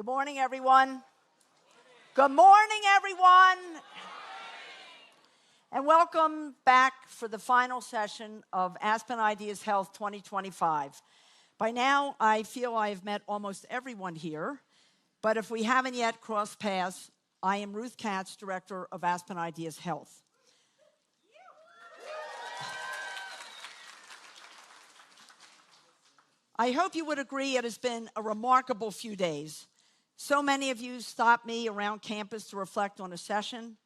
Good morning, everyone. Good morning, everyone. And welcome back for the final session of Aspen Ideas Health 2025. By now, I feel I've met almost everyone here, but if we haven't yet crossed paths, I am Ruth Katz, Director of Aspen Ideas Health. I hope you would agree it has been a remarkable few days. So many of you stopped me around campus to reflect on a session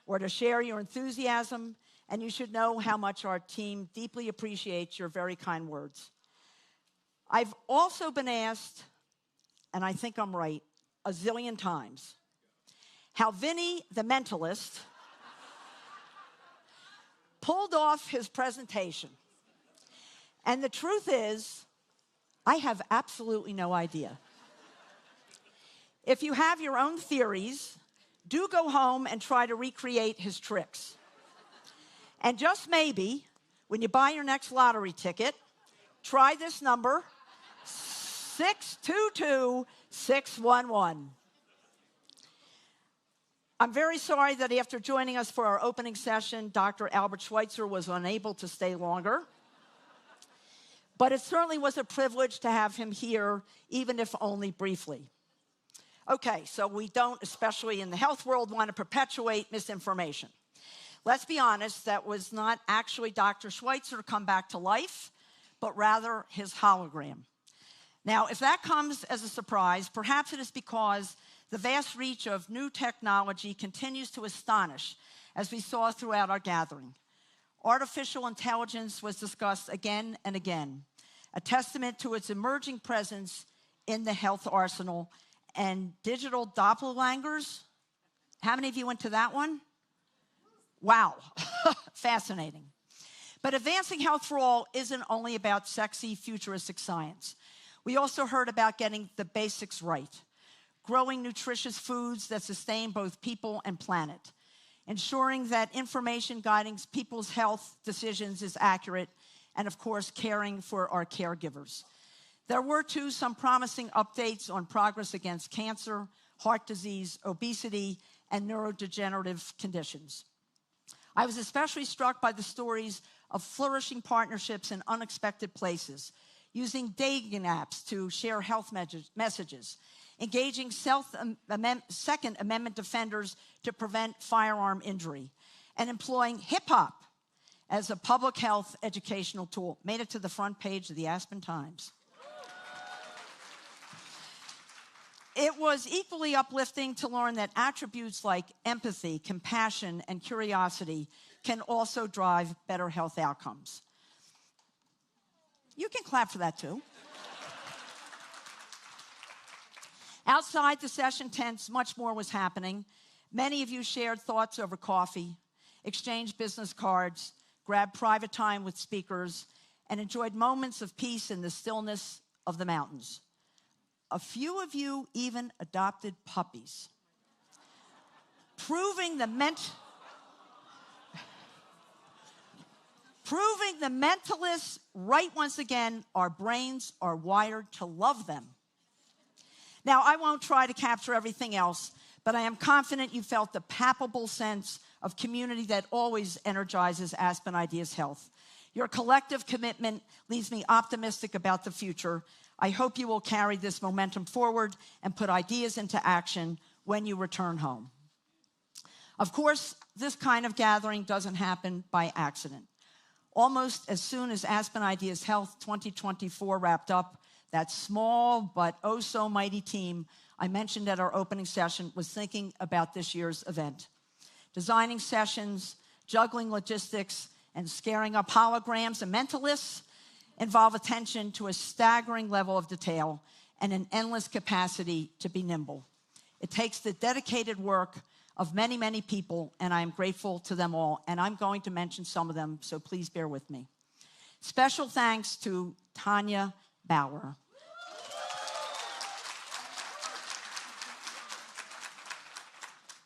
or to share your enthusiasm, and you should know how much our team deeply appreciates your very kind words. I've also been asked, and I think I'm right, a zillion times, how Vinny, the mentalist, pulled off his presentation. And the truth is, I have absolutely no idea. If you have your own theories, do go home and try to recreate his tricks. And just maybe, when you buy your next lottery ticket, try this number, 622-611. I'm very sorry that after joining us for our opening session, Dr. Albert Schweitzer was unable to stay longer. But it certainly was a privilege to have him here, even if only briefly. Okay, so we don't, especially in the health world, want to perpetuate misinformation. Let's be honest, that was not actually Dr. Schweitzer come back to life, but rather his hologram. Now, if that comes as a surprise, perhaps it is because the vast reach of new technology continues to astonish, as we saw throughout our gathering. Artificial intelligence was discussed again and again, a testament to its emerging presence in the health arsenal. And digital doppelgangers, how many of you went to that one? Wow, fascinating. But advancing health for all isn't only about sexy, futuristic science. We also heard about getting the basics right, growing nutritious foods that sustain both people and planet, ensuring that information guiding people's health decisions is accurate, and of course, caring for our caregivers. There were, too, some promising updates on progress against cancer, heart disease, obesity, and neurodegenerative conditions. I was especially struck by the stories of flourishing partnerships in unexpected places, using dating apps to share health messages, engaging Second Amendment defenders to prevent firearm injury, and employing hip-hop as a public health educational tool. Made it to the front page of the Aspen Times. It was equally uplifting to learn that attributes like empathy, compassion, and curiosity can also drive better health outcomes. You can clap for that, too. Outside the session tents, much more was happening. Many of you shared thoughts over coffee, exchanged business cards, grabbed private time with speakers, and enjoyed moments of peace in the stillness of the mountains. A few of you even adopted puppies, proving the mentalists right once again, our brains are wired to love them. Now, I won't try to capture everything else, but I am confident you felt the palpable sense of community that always energizes Aspen Ideas Health. Your collective commitment leaves me optimistic about the future. I hope you will carry this momentum forward and put ideas into action when you return home. Of course, this kind of gathering doesn't happen by accident. Almost as soon as Aspen Ideas Health 2024 wrapped up, that small but oh so mighty team I mentioned at our opening session was thinking about this year's event. Designing sessions, juggling logistics, and scaring up holograms and mentalists involve attention to a staggering level of detail and an endless capacity to be nimble. It takes the dedicated work of many, many people, and I am grateful to them all, and I'm going to mention some of them, so please bear with me. Special thanks to Tanya Bauer.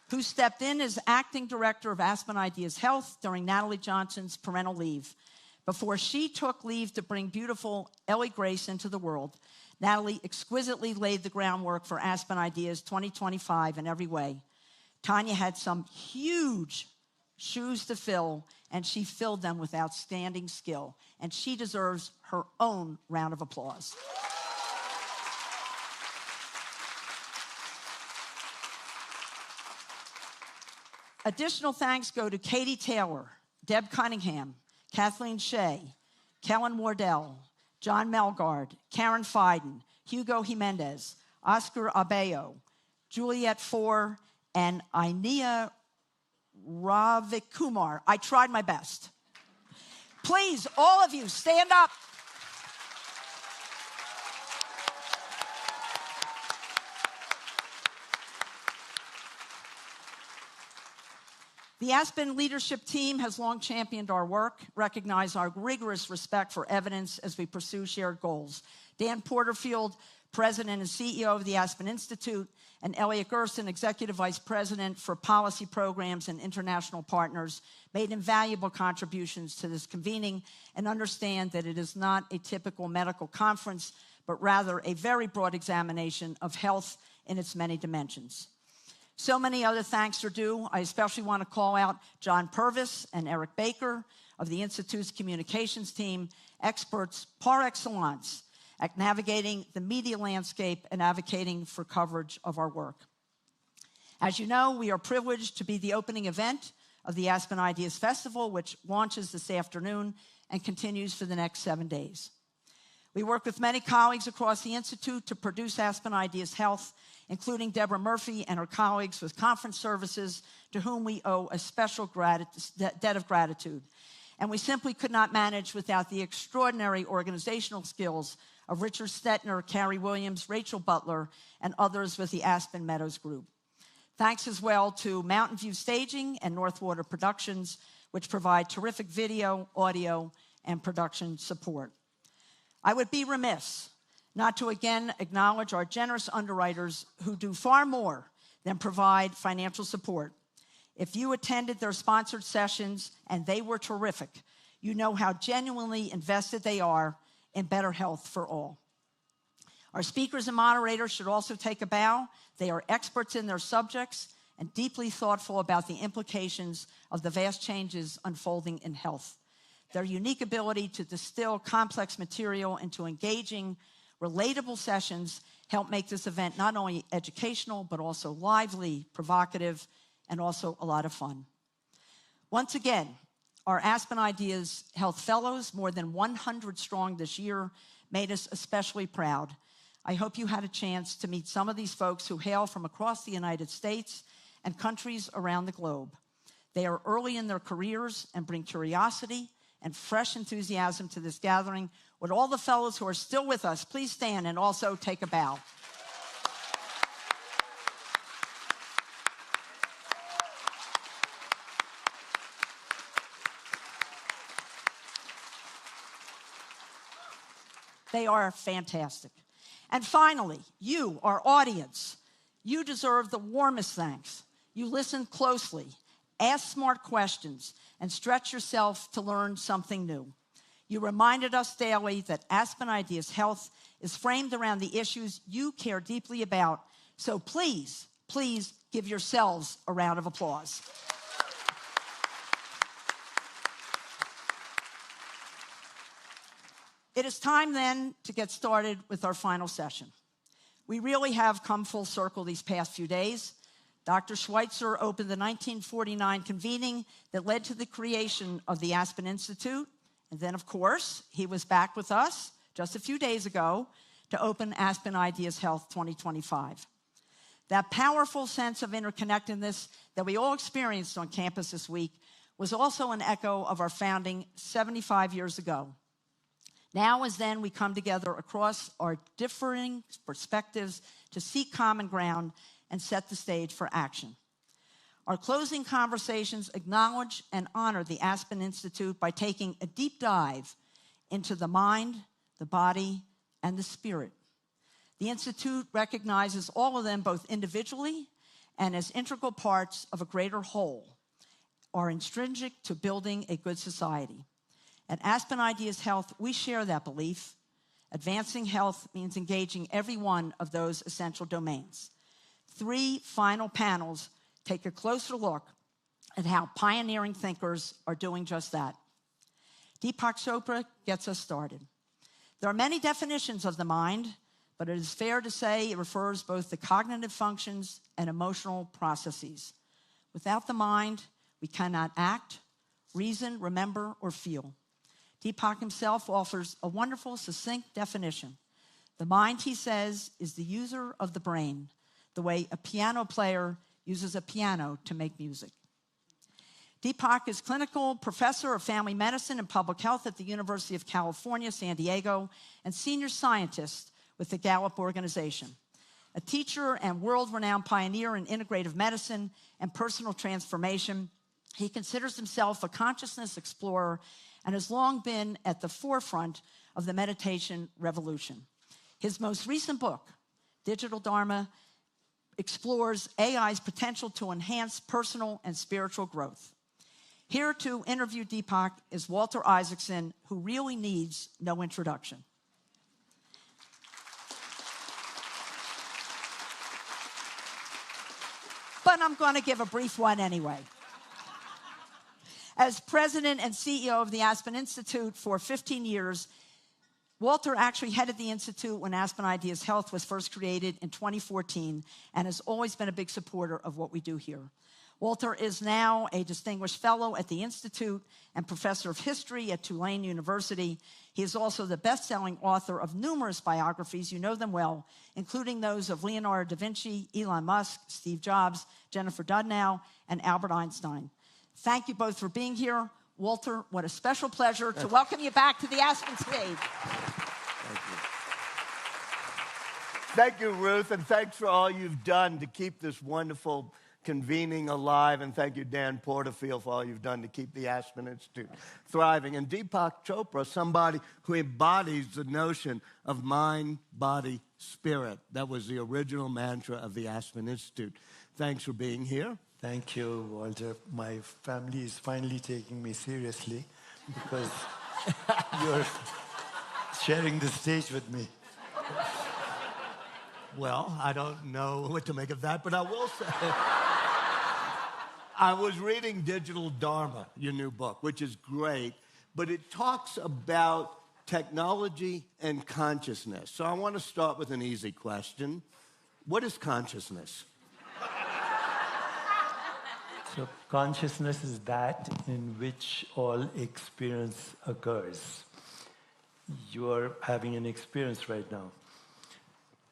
Who stepped in as acting director of Aspen Ideas Health during Natalie Johnson's parental leave. Before she took leave to bring beautiful Ellie Grace into the world, Natalie exquisitely laid the groundwork for Aspen Ideas 2025 in every way. Tanya had some huge shoes to fill, and she filled them with outstanding skill, and she deserves her own round of applause. Additional thanks go to Katie Taylor, Deb Cunningham, Kathleen Shea, Kellen Wardell, John Melgard, Karen Fiden, Hugo Jimenez, Oscar Abeo, Juliet Four, and Ainea Ravikumar. I tried my best. Please, all of you, stand up. The Aspen leadership team has long championed our work, recognized our rigorous respect for evidence as we pursue shared goals. Dan Porterfield, President and CEO of the Aspen Institute, and Elliot Gerson, Executive Vice President for Policy Programs and International Partners, made invaluable contributions to this convening and understand that it is not a typical medical conference, but rather a very broad examination of health in its many dimensions. So many other thanks are due. I especially want to call out John Purvis and Eric Baker of the Institute's communications team, experts par excellence at navigating the media landscape and advocating for coverage of our work. As you know, we are privileged to be the opening event of the Aspen Ideas Festival, which launches this afternoon and continues for the next 7 days. We work with many colleagues across the Institute to produce Aspen Ideas Health, including Deborah Murphy and her colleagues with conference services, to whom we owe a special debt of gratitude. And we simply could not manage without the extraordinary organizational skills of Richard Stetner, Carrie Williams, Rachel Butler, and others with the Aspen Meadows Group. Thanks as well to Mountain View Staging and Northwater Productions, which provide terrific video, audio, and production support. I would be remiss not to again acknowledge our generous underwriters who do far more than provide financial support. If you attended their sponsored sessions, and they were terrific, you know how genuinely invested they are in better health for all. Our speakers and moderators should also take a bow. They are experts in their subjects and deeply thoughtful about the implications of the vast changes unfolding in health. Their unique ability to distill complex material into engaging, relatable sessions help make this event not only educational, but also lively, provocative, and also a lot of fun. Once again, our Aspen Ideas Health Fellows, more than 100 strong this year, made us especially proud. I hope you had a chance to meet some of these folks who hail from across the United States and countries around the globe. They are early in their careers and bring curiosity and fresh enthusiasm to this gathering. Would all the fellows who are still with us please stand and also take a bow? They are fantastic. And finally, you, our audience, you deserve the warmest thanks. You listened closely, asked smart questions, and stretched yourself to learn something new. You reminded us daily that Aspen Ideas Health is framed around the issues you care deeply about. So please, please give yourselves a round of applause. It is time then to get started with our final session. We really have come full circle these past few days. Dr. Schweitzer opened the 1949 convening that led to the creation of the Aspen Institute. And then, of course, he was back with us just a few days ago to open Aspen Ideas Health 2025. That powerful sense of interconnectedness that we all experienced on campus this week was also an echo of our founding 75 years ago. Now as then, we come together across our differing perspectives to seek common ground and set the stage for action. Our closing conversations acknowledge and honor the Aspen Institute by taking a deep dive into the mind, the body, and the spirit. The Institute recognizes all of them both individually and as integral parts of a greater whole, are intrinsic to building a good society. At Aspen Ideas Health, we share that belief, Advancing health means engaging every one of those essential domains. 3 final panels take a closer look at how pioneering thinkers are doing just that. Deepak Chopra gets us started. There are many definitions of the mind, but it is fair to say it refers both to cognitive functions and emotional processes. Without the mind, we cannot act, reason, remember, or feel. Deepak himself offers a wonderful, succinct definition. The mind, he says, is the user of the brain, the way a piano player uses a piano to make music. Deepak is clinical professor of family medicine and public health at the University of California, San Diego, and senior scientist with the Gallup organization. A teacher and world-renowned pioneer in integrative medicine and personal transformation, he considers himself a consciousness explorer and has long been at the forefront of the meditation revolution. His most recent book, Digital Dharma, explores AI's potential to enhance personal and spiritual growth. Here to interview Deepak is Walter Isaacson, who really needs no introduction. But I'm going to give a brief one anyway. As president and CEO of the Aspen Institute for 15 years, Walter actually headed the Institute when Aspen Ideas Health was first created in 2014 and has always been a big supporter of what we do here. Walter is now a distinguished fellow at the Institute and professor of history at Tulane University. He is also the best-selling author of numerous biographies, you know them well, including those of Leonardo da Vinci, Elon Musk, Steve Jobs, Jennifer Doudna, and Albert Einstein. Thank you both for being here. Walter, what a special pleasure to welcome you back to the Aspen stage. Thank you, Ruth, and thanks for all you've done to keep this wonderful convening alive, and thank you, Dan Porterfield, for all you've done to keep the Aspen Institute thriving. And Deepak Chopra, somebody who embodies the notion of mind, body, spirit. That was the original mantra of the Aspen Institute. Thanks for being here. Thank you, Walter. My family is finally taking me seriously because you're sharing the stage with me. Well, I don't know what to make of that, but I will say, I was reading Digital Dharma, your new book, which is great, but it talks about technology and consciousness. So I want to start with an easy question. What is consciousness? So consciousness is that in which all experience occurs. You're having an experience right now,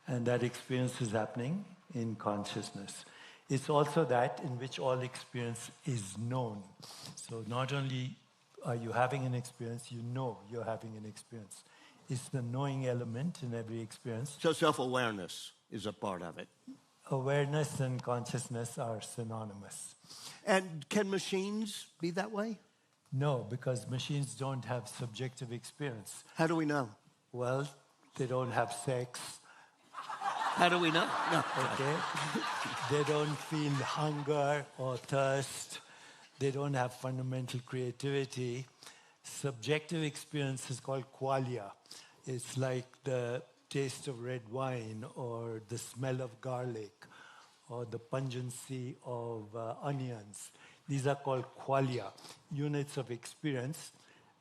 and that experience is happening in consciousness. It's also that in which all experience is known. So not only are you having an experience, you know you're having an experience. It's the knowing element in every experience. So self-awareness is a part of it. Awareness and consciousness are synonymous. And can machines be that way? No, because machines don't have subjective experience. How do we know? Well, they don't have sex. How do we know? No. Okay. They don't feel hunger or thirst. They don't have fundamental creativity. Subjective experience is called qualia. It's like the taste of red wine or the smell of garlic or the pungency of onions. These are called qualia, units of experience,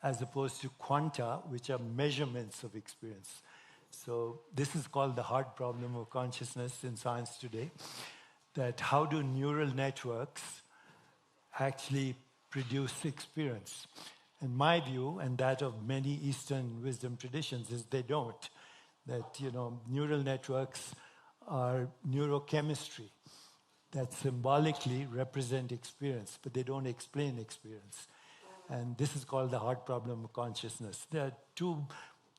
as opposed to quanta, which are measurements of experience. So this is called the hard problem of consciousness in science today, that how do neural networks actually produce experience? And my view, and that of many Eastern wisdom traditions, is they don't. That, neural networks are neurochemistry that symbolically represent experience, but they don't explain experience. And this is called the hard problem of consciousness. There are two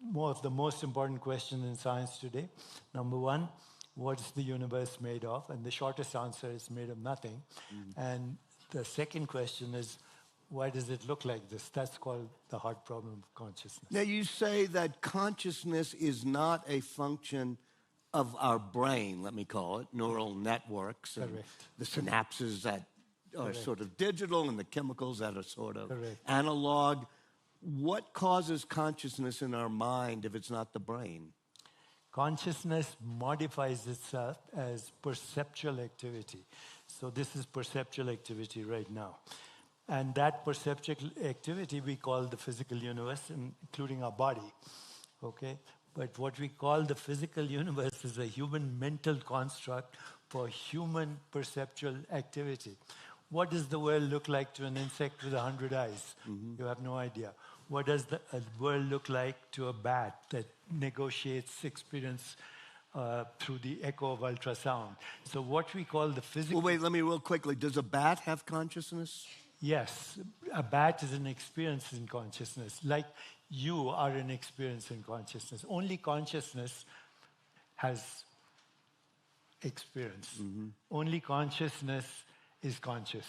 more of the most important questions in science today. Number one, what is the universe made of? And the shortest answer is made of nothing. And the second question is, why does it look like this? That's called the hard problem of consciousness. Now, you say that consciousness is not a function of our brain, let me call it, neural networks, and Correct. the synapses that are Correct. sort of digital and the chemicals that are sort of Correct. analog. What causes consciousness in our mind if it's not the brain? Consciousness modifies itself as perceptual activity. So this is perceptual activity right now. And that perceptual activity we call the physical universe, including our body. Okay? But what we call the physical universe is a human mental construct for human perceptual activity. What does the world look like to an insect with 100 eyes? You have no idea. What does the world look like to a bat that negotiates experience through the echo of ultrasound? So what we call the physical... Well, wait, let me real quickly. Does a bat have consciousness? Yes, a bat is an experience in consciousness, like you are an experience in consciousness. Only consciousness has experience. Only consciousness is conscious.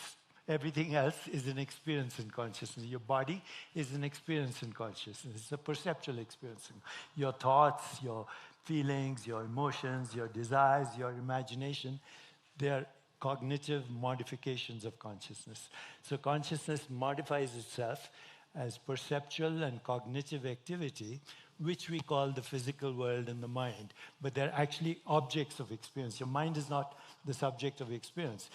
Everything else is an experience in consciousness. Your body is an experience in consciousness. It's a perceptual experience. Your thoughts, your feelings, your emotions, your desires, your imagination, they are cognitive modifications of consciousness. So consciousness modifies itself as perceptual and cognitive activity, which we call the physical world and the mind. But they're actually objects of experience. Your mind is not the subject of experience.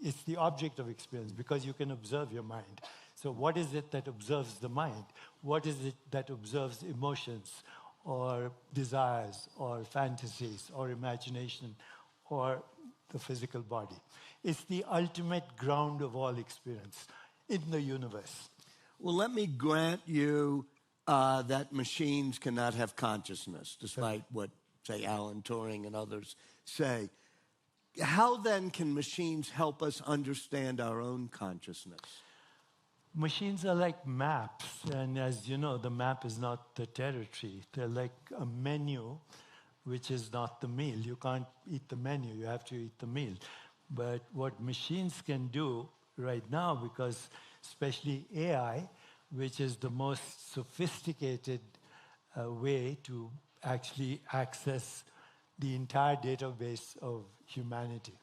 It's the object of experience because you can observe your mind. So what is it that observes the mind? What is it that observes emotions or desires or fantasies or imagination or the physical body? It's the ultimate ground of all experience in the universe. Well, let me grant you that machines cannot have consciousness, despite what, say, Alan Turing and others say. How then can machines help us understand our own consciousness? Machines are like maps, and as you know, the map is not the territory. They're like a menu, which is not the meal. You can't eat the menu, you have to eat the meal. But what machines can do right now, because especially AI, which is the most sophisticated way to actually access the entire database of humanity,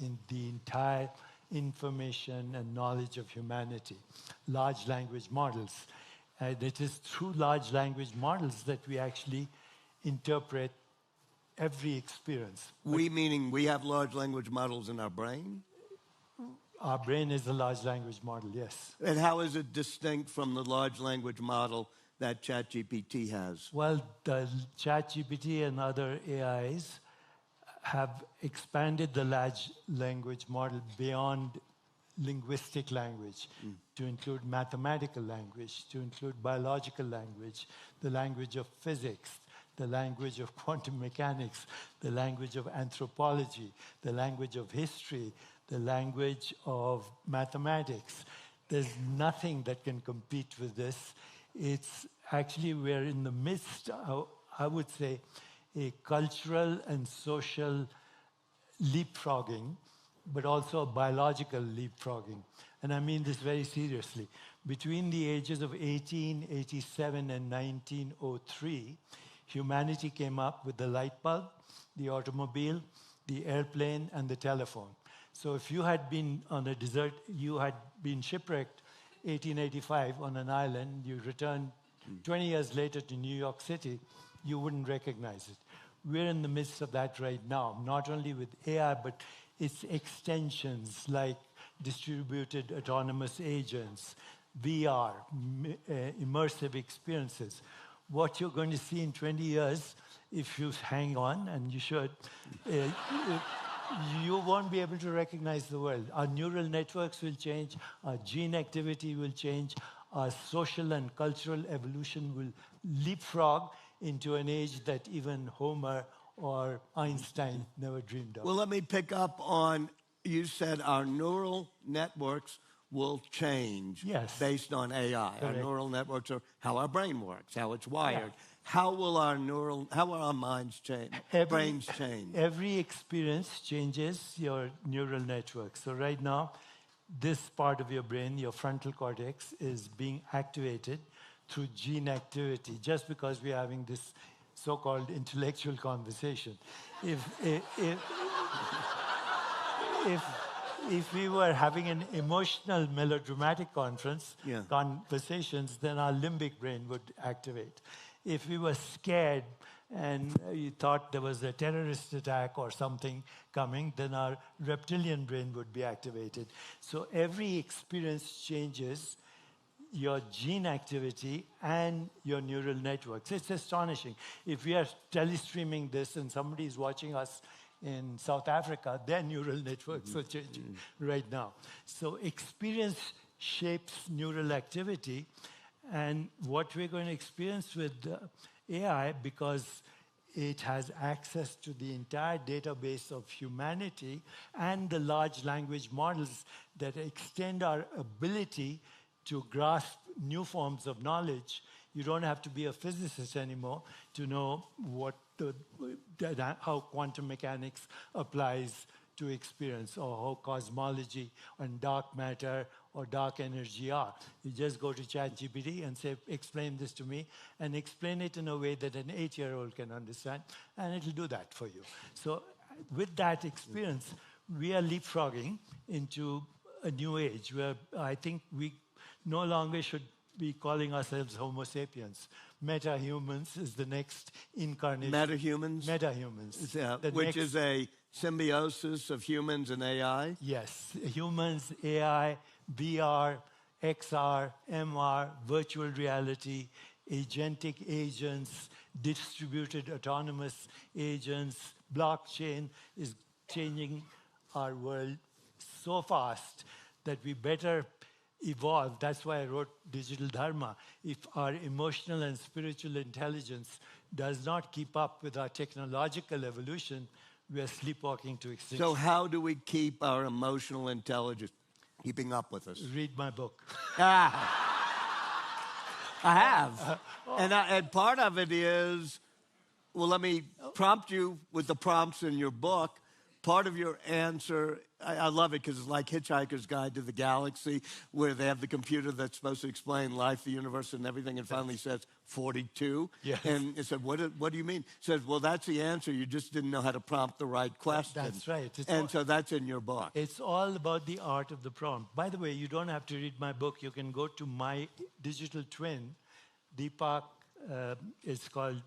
in the entire information and knowledge of humanity, large language models. And it is through large language models that we actually interpret every experience. We meaning we have large language models in our brain? Our brain is a large language model, yes. And how is it distinct from the large language model that ChatGPT has? Well, the ChatGPT and other AIs have expanded the large language model beyond linguistic language to include mathematical language, to include biological language, the language of physics, the language of quantum mechanics, the language of anthropology, the language of history, the language of mathematics. There's nothing that can compete with this. It's actually, we're in the midst, I would say, a cultural and social leapfrogging, but also a biological leapfrogging. And I mean this very seriously. Between the ages of 1887 and 1903, humanity came up with the light bulb, the automobile, the airplane, and the telephone. So if you had been on a desert, you had been shipwrecked 1885 on an island, you returned 20 years later to New York City, you wouldn't recognize it. We're in the midst of that right now, not only with AI, but its extensions like distributed autonomous agents, VR, immersive experiences. What you're going to see in 20 years, if you hang on, and you should, you won't be able to recognize the world. Our neural networks will change, our gene activity will change, our social and cultural evolution will leapfrog into an age that even Homer or Einstein never dreamed of. Well, let me pick up on, you said our neural networks will change based on AI. Correct. Our neural networks are how our brain works, how it's wired. Yeah. How will our minds change, brains change? Every experience changes your neural network. So right now, this part of your brain, your frontal cortex, is being activated through gene activity, just because we're having this so-called intellectual if we were having an emotional melodramatic Yeah. conversations, then our limbic brain would activate. If we were scared and you thought there was a terrorist attack or something coming, then our reptilian brain would be activated. So every experience changes your gene activity and your neural networks. It's astonishing. If we are telestreaming this and somebody is watching us in South Africa, their neural networks are changing right now. So experience shapes neural activity. And what we're going to experience with AI, because it has access to the entire database of humanity and the large language models that extend our ability to grasp new forms of knowledge. You don't have to be a physicist anymore to know how quantum mechanics applies to experience, or how cosmology and dark matter or dark energy are. You just go to ChatGPT and say, explain this to me, and explain it in a way that an 8-year-old can understand, and it'll do that for you. So with that experience, we are leapfrogging into a new age where I think we no longer should be calling ourselves Homo sapiens. Meta-humans is the next incarnation. Metahumans? Meta-humans. Which is a symbiosis of humans and AI? Yes. Humans, AI, VR, XR, MR, virtual reality, agentic agents, distributed autonomous agents. Blockchain is changing our world so fast that we better evolve. That's why I wrote Digital Dharma. If our emotional and spiritual intelligence does not keep up with our technological evolution, we are sleepwalking to extinction. So how do we keep our emotional intelligence keeping up with us? Read my book. I have. And part of it is, well, let me prompt you with the prompts in your book. Part of your answer, I love it because it's like Hitchhiker's Guide to the Galaxy, where they have the computer that's supposed to explain life, the universe, and everything, and finally says 42. Yes. And it said, what do you mean? It says, well, that's the answer. You just didn't know how to prompt the right question. That's right. So that's in your book. It's all about the art of the prompt. By the way, you don't have to read my book. You can go to my digital twin, Deepak. It's called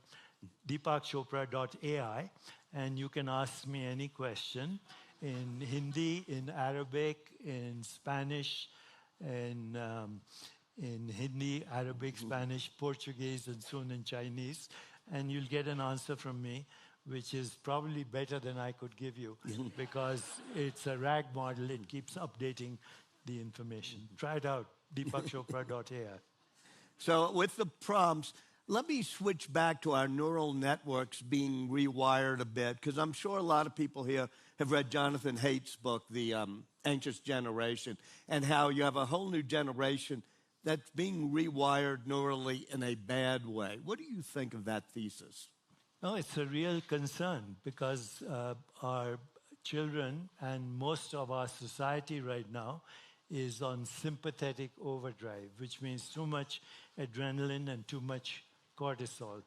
deepakchopra.ai, and you can ask me any question in Hindi, in Arabic, in Spanish, in Hindi, Arabic, Spanish, Portuguese, and soon in Chinese, and you'll get an answer from me, which is probably better than I could give you, because it's a RAG model. It keeps updating the information. Try it out, deepakchopra.ai. So with the prompts, let me switch back to our neural networks being rewired a bit, because I'm sure a lot of people here have read Jonathan Haidt's book, The Anxious Generation, and how you have a whole new generation that's being rewired neurally in a bad way. What do you think of that thesis? No, it's a real concern, because our children and most of our society right now is on sympathetic overdrive, which means too much adrenaline and too much cortisol.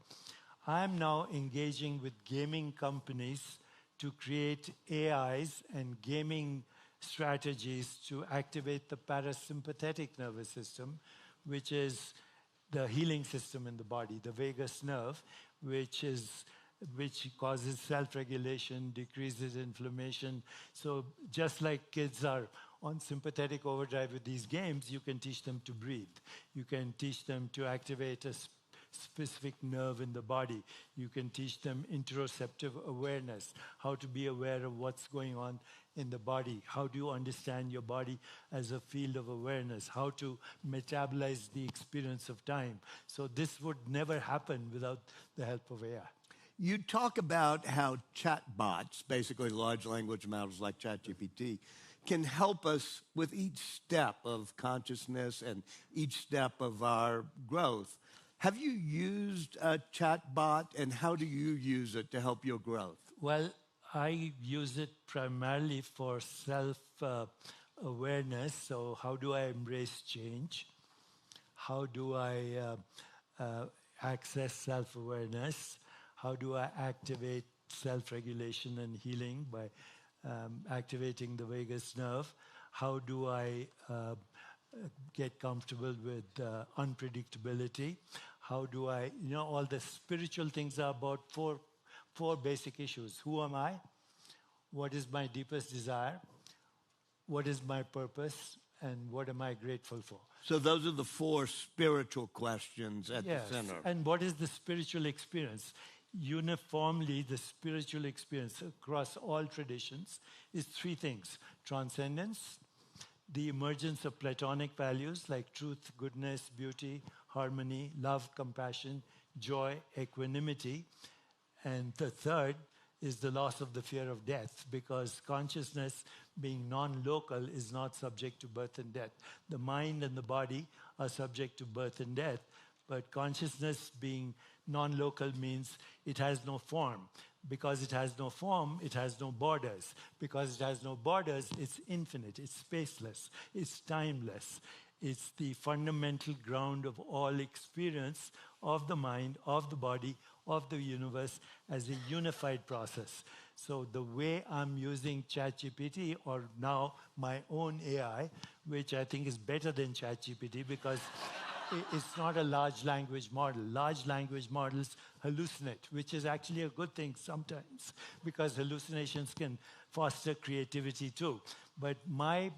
I'm now engaging with gaming companies to create AIs and gaming strategies to activate the parasympathetic nervous system, which is the healing system in the body, the vagus nerve, which causes self-regulation, decreases inflammation. So just like kids are on sympathetic overdrive with these games, you can teach them to breathe. You can teach them to activate a specific nerve in the body. You can teach them interoceptive awareness, how to be aware of what's going on in the body. How do you understand your body as a field of awareness? How to metabolize the experience of time. So this would never happen without the help of AI. You talk about how chatbots, basically large language models like ChatGPT, can help us with each step of consciousness and each step of our growth. Have you used a chatbot, and how do you use it to help your growth? Well, I use it primarily for self-awareness. So how do I embrace change? How do I access self-awareness? How do I activate self-regulation and healing by activating the vagus nerve? How do I get comfortable with unpredictability? How do I, all the spiritual things are about four basic issues. Who am I? What is my deepest desire? What is my purpose? And what am I grateful for? So those are the 4 spiritual questions at the center. And what is the spiritual experience? Uniformly, the spiritual experience across all traditions is 3 things: transcendence, the emergence of Platonic values like truth, goodness, beauty, harmony, love, compassion, joy, equanimity. And the third is the loss of the fear of death, because consciousness, being non-local, is not subject to birth and death. The mind and the body are subject to birth and death, but consciousness, being non-local, means it has no form. Because it has no form, it has no borders. Because it has no borders, it's infinite, it's spaceless, it's timeless. It's the fundamental ground of all experience of the mind, of the body, of the universe as a unified process. So the way I'm using ChatGPT, or now my own AI, which I think is better than ChatGPT because it's not a large language model. Large language models hallucinate, which is actually a good thing sometimes, because hallucinations can foster creativity too. But my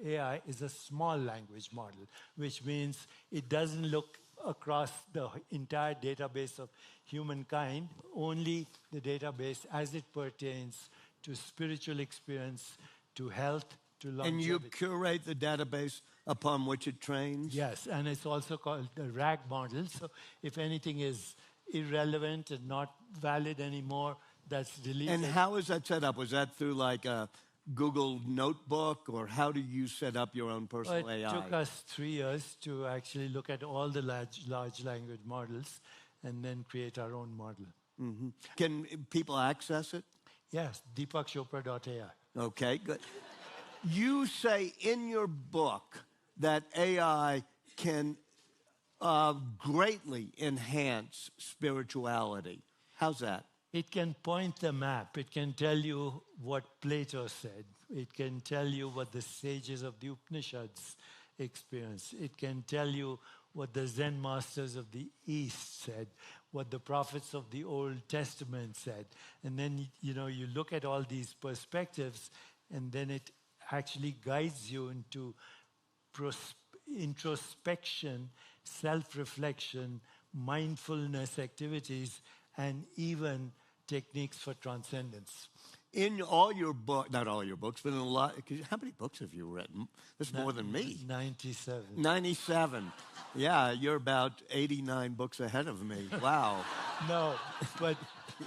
AI is a small language model, which means it doesn't look across the entire database of humankind, only the database as it pertains to spiritual experience, to health, to longevity. And you curate the database upon which it trains? Yes, and it's also called the RAG model. So if anything is irrelevant and not valid anymore, that's deleted. And how is that set up? Was that through like a Google Notebook, or how do you set up your own personal AI? It took us 3 years to actually look at all the large language models and then create our own model. Mm-hmm. Can people access it? Yes, deepakchopra.ai. Okay, good. You say in your book that AI can greatly enhance spirituality. How's that? It can point the map. It can tell you what Plato said. It can tell you what the sages of the Upanishads experienced. It can tell you what the Zen masters of the East said, what the prophets of the Old Testament said. And then, you look at all these perspectives, and then it actually guides you into introspection, self-reflection, mindfulness activities, and even techniques for transcendence. In all your books, not all your books, but in a lot, how many books have you written? That's more than me. 97. 97. Yeah, you're about 89 books ahead of me. Wow. No, but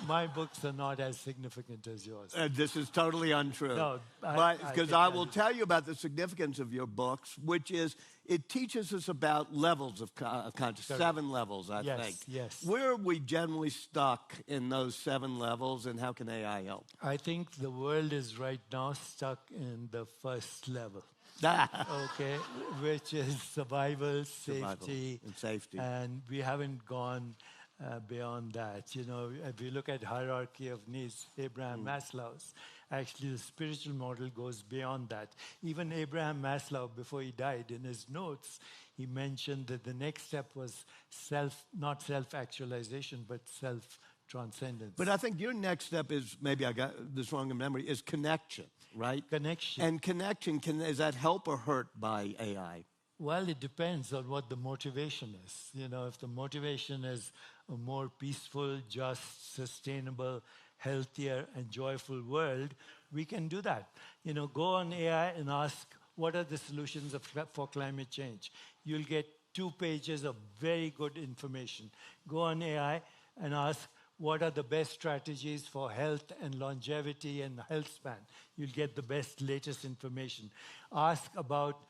my books are not as significant as yours. This is totally untrue. No, because I will tell you about the significance of your books, which is it teaches us about levels of consciousness, 7 levels, I think. Yes. Where are we generally stuck in those 7 levels, and how can AI help? I think the world is right now stuck in the first level. Okay, which is survival, safety, and safety. And we haven't gone beyond that. If you look at hierarchy of needs, Abraham Maslow's, actually the spiritual model goes beyond that. Even Abraham Maslow, before he died, in his notes, he mentioned that the next step was not self-actualization, but self-transcendence. But I think your next step is, maybe I got this wrong in memory, is connection, right? Connection. And connection, is that help or hurt by AI? Well, it depends on what the motivation is. If the motivation is a more peaceful, just, sustainable, healthier, and joyful world, we can do that. Go on AI and ask, what are the solutions for climate change? You'll get 2 pages of very good information. Go on AI and ask, what are the best strategies for health and longevity and health span? You'll get the best, latest information. Ask about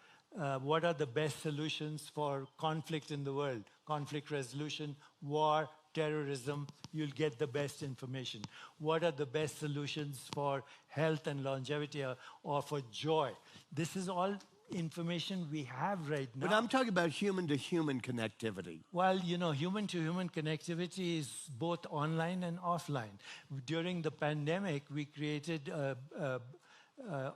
what are the best solutions for conflict in the world? Conflict resolution, war, terrorism, you'll get the best information. What are the best solutions for health and longevity or for joy? This is all information we have right now. But I'm talking about human-to-human connectivity. Well, human-to-human connectivity is both online and offline. During the pandemic, we created a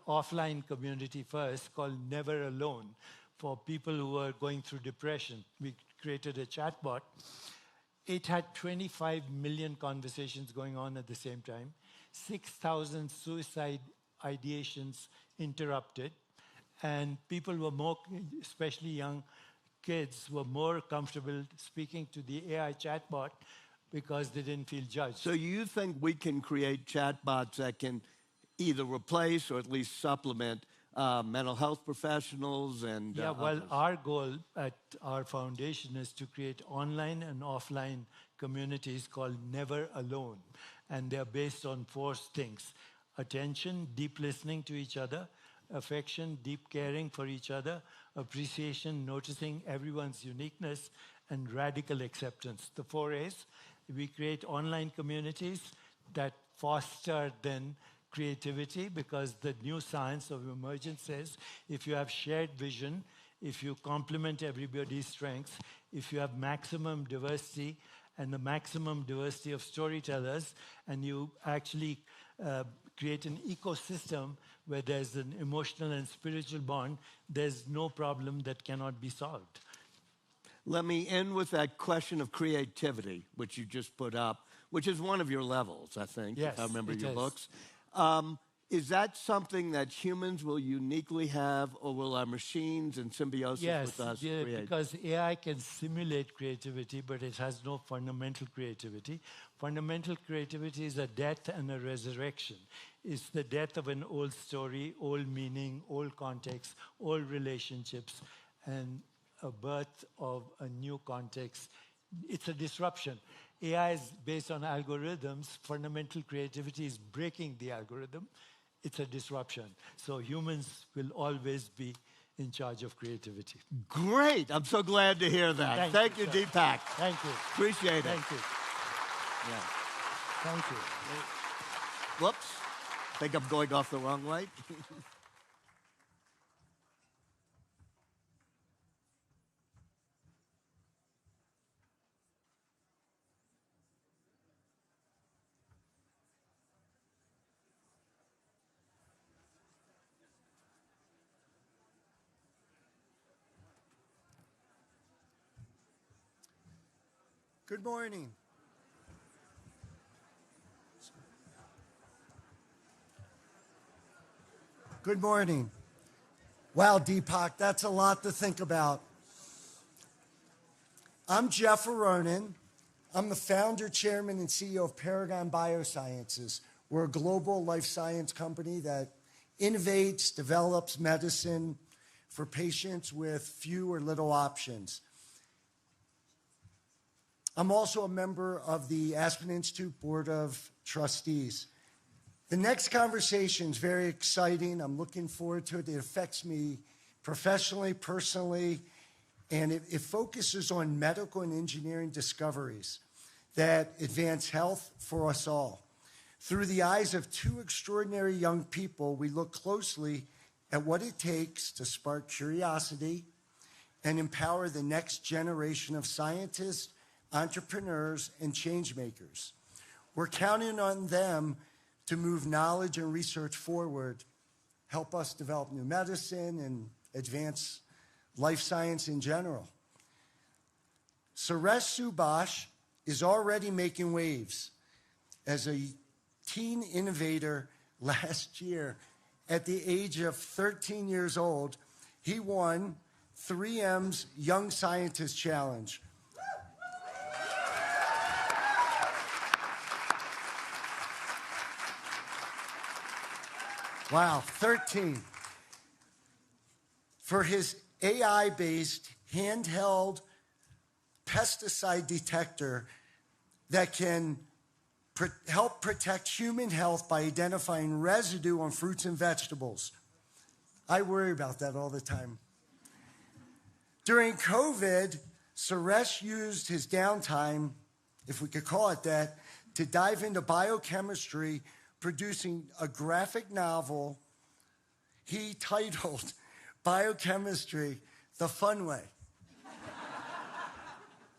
offline community first called Never Alone for people who were going through depression. We created a chatbot. It had 25 million conversations going on at the same time, 6,000 suicide ideations interrupted, and people were more, especially young kids, were more comfortable speaking to the AI chatbot because they didn't feel judged. So you think we can create chatbots that can either replace or at least supplement mental health professionals and Yeah, well, others? our goal at our foundation is to create online and offline communities called Never Alone. And they're based on 4 things: attention, deep listening to each other; affection, deep caring for each other; appreciation, noticing everyone's uniqueness; and radical acceptance. The 4 A's. We create online communities that foster then creativity, because the new science of emergence says if you have shared vision, if you complement everybody's strengths, if you have maximum diversity and the maximum diversity of storytellers, and you actually create an ecosystem where there's an emotional and spiritual bond, there's no problem that cannot be solved. Let me end with that question of creativity, which you just put up, which is one of your levels, I think, Yes, if I remember it your is. books. Is that something that humans will uniquely have, or will our machines in symbiosis with us create? Because AI can simulate creativity, but it has no fundamental creativity. Fundamental creativity is a death and a resurrection. It's the death of an old story, old meaning, old context, old relationships, and a birth of a new context. It's a disruption. AI is based on algorithms. Fundamental creativity is breaking the algorithm. It's a disruption. So humans will always be in charge of creativity. Great. I'm so glad to hear that. Thank you, sir. Deepak. Thank you. Appreciate it. Thank you. Yeah. Thank you. Whoops. Think I'm going off the wrong light? Good morning. Good morning. Wow, Deepak, that's a lot to think about. I'm Jeff Aronin. I'm the founder, chairman, and CEO of Paragon Biosciences. We're a global life science company that innovates, develops medicine for patients with few or little options. I'm also a member of the Aspen Institute Board of Trustees. The next conversation is very exciting. I'm looking forward to it. It affects me professionally, personally, and it focuses on medical and engineering discoveries that advance health for us all. Through the eyes of 2 extraordinary young people, we look closely at what it takes to spark curiosity and empower the next generation of scientists, entrepreneurs, and change makers. We're counting on them to move knowledge and research forward, help us develop new medicine, and advance life science in general. Suresh Subhash is already making waves. As a teen innovator last year, at the age of 13 years old, he won 3M's Young Scientist Challenge. Wow, 13. For his AI-based handheld pesticide detector that can help protect human health by identifying residue on fruits and vegetables. I worry about that all the time. During COVID, Suresh used his downtime, if we could call it that, to dive into biochemistry, producing a graphic novel he titled biochemistry the fun way.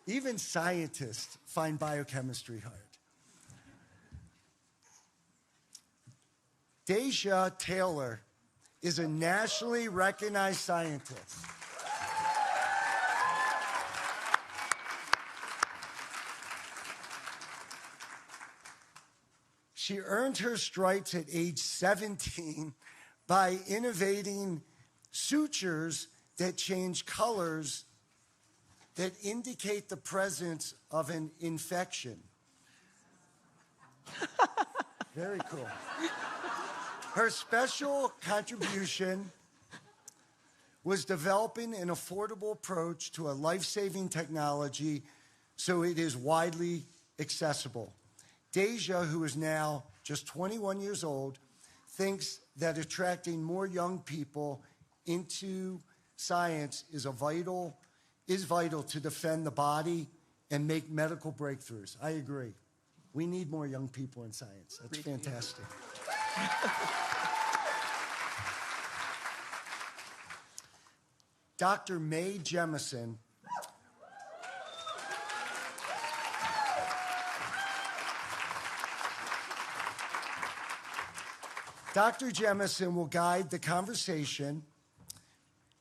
Even scientists find biochemistry hard. Deja Taylor is a nationally recognized scientist. She earned her stripes at age 17 by innovating sutures that change colors that indicate the presence of an infection. Very cool. Her special contribution was developing an affordable approach to a life-saving technology so it is widely accessible. Deja, who is now just 21 years old, thinks that attracting more young people into science is vital to defend the body and make medical breakthroughs. I agree. We need more young people in science. That's fantastic. Dr. Mae Jemison Dr. Jemison will guide the conversation.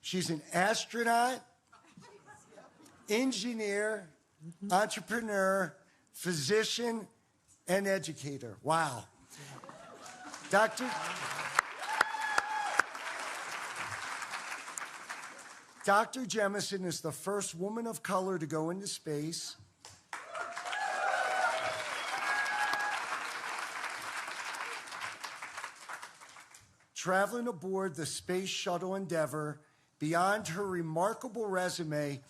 She's an astronaut, engineer, entrepreneur, physician, and educator. Wow. Dr. Jemison is the first woman of color to go into space. Traveling aboard the Space Shuttle Endeavour, beyond her remarkable resume,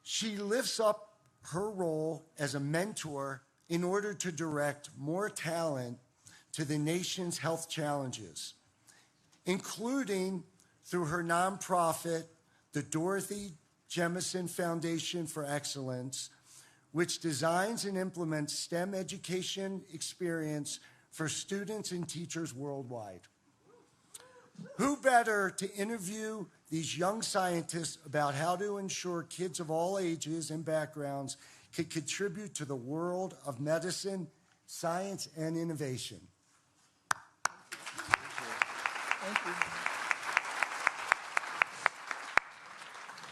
she lifts up her role as a mentor in order to direct more talent to the nation's health challenges, including through her nonprofit, the Dorothy Jemison Foundation for Excellence, which designs and implements STEM education experience for students and teachers worldwide. Who better to interview these young scientists about how to ensure kids of all ages and backgrounds can contribute to the world of medicine, science, and innovation? Thank you.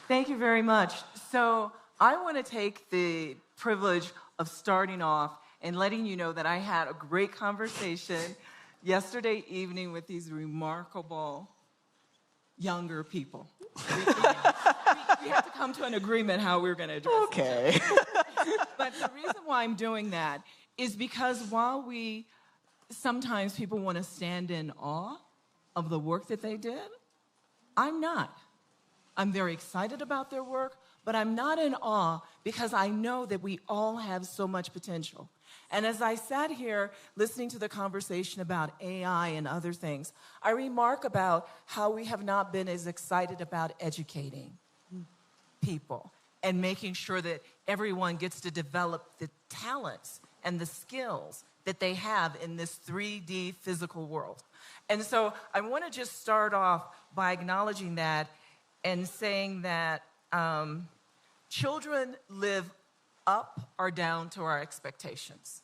Thank you very much. So I want to take the privilege of starting off and letting you know that I had a great conversation yesterday evening with these remarkable younger people. We have to come to an agreement how we're going to address it. But the reason why I'm doing that is because while sometimes people want to stand in awe of the work that they did, I'm not. I'm very excited about their work, but I'm not in awe because I know that we all have so much potential. And as I sat here listening to the conversation about AI and other things, I remark about how we have not been as excited about educating people and making sure that everyone gets to develop the talents and the skills that they have in this 3D physical world. And so I want to just start off by acknowledging that and saying that children live up or down to our expectations.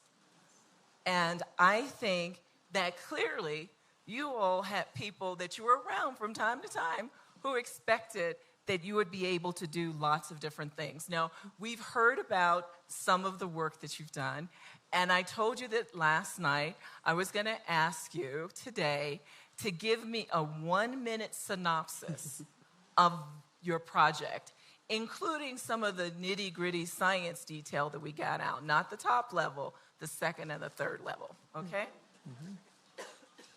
And I think that clearly you all had people that you were around from time to time who expected that you would be able to do lots of different things. Now, we've heard about some of the work that you've done, and I told you that last night I was going to ask you today to give me a 1-minute synopsis of your project, including some of the nitty-gritty science detail that we got out, not the top level, the second and the third level, okay? Mm-hmm.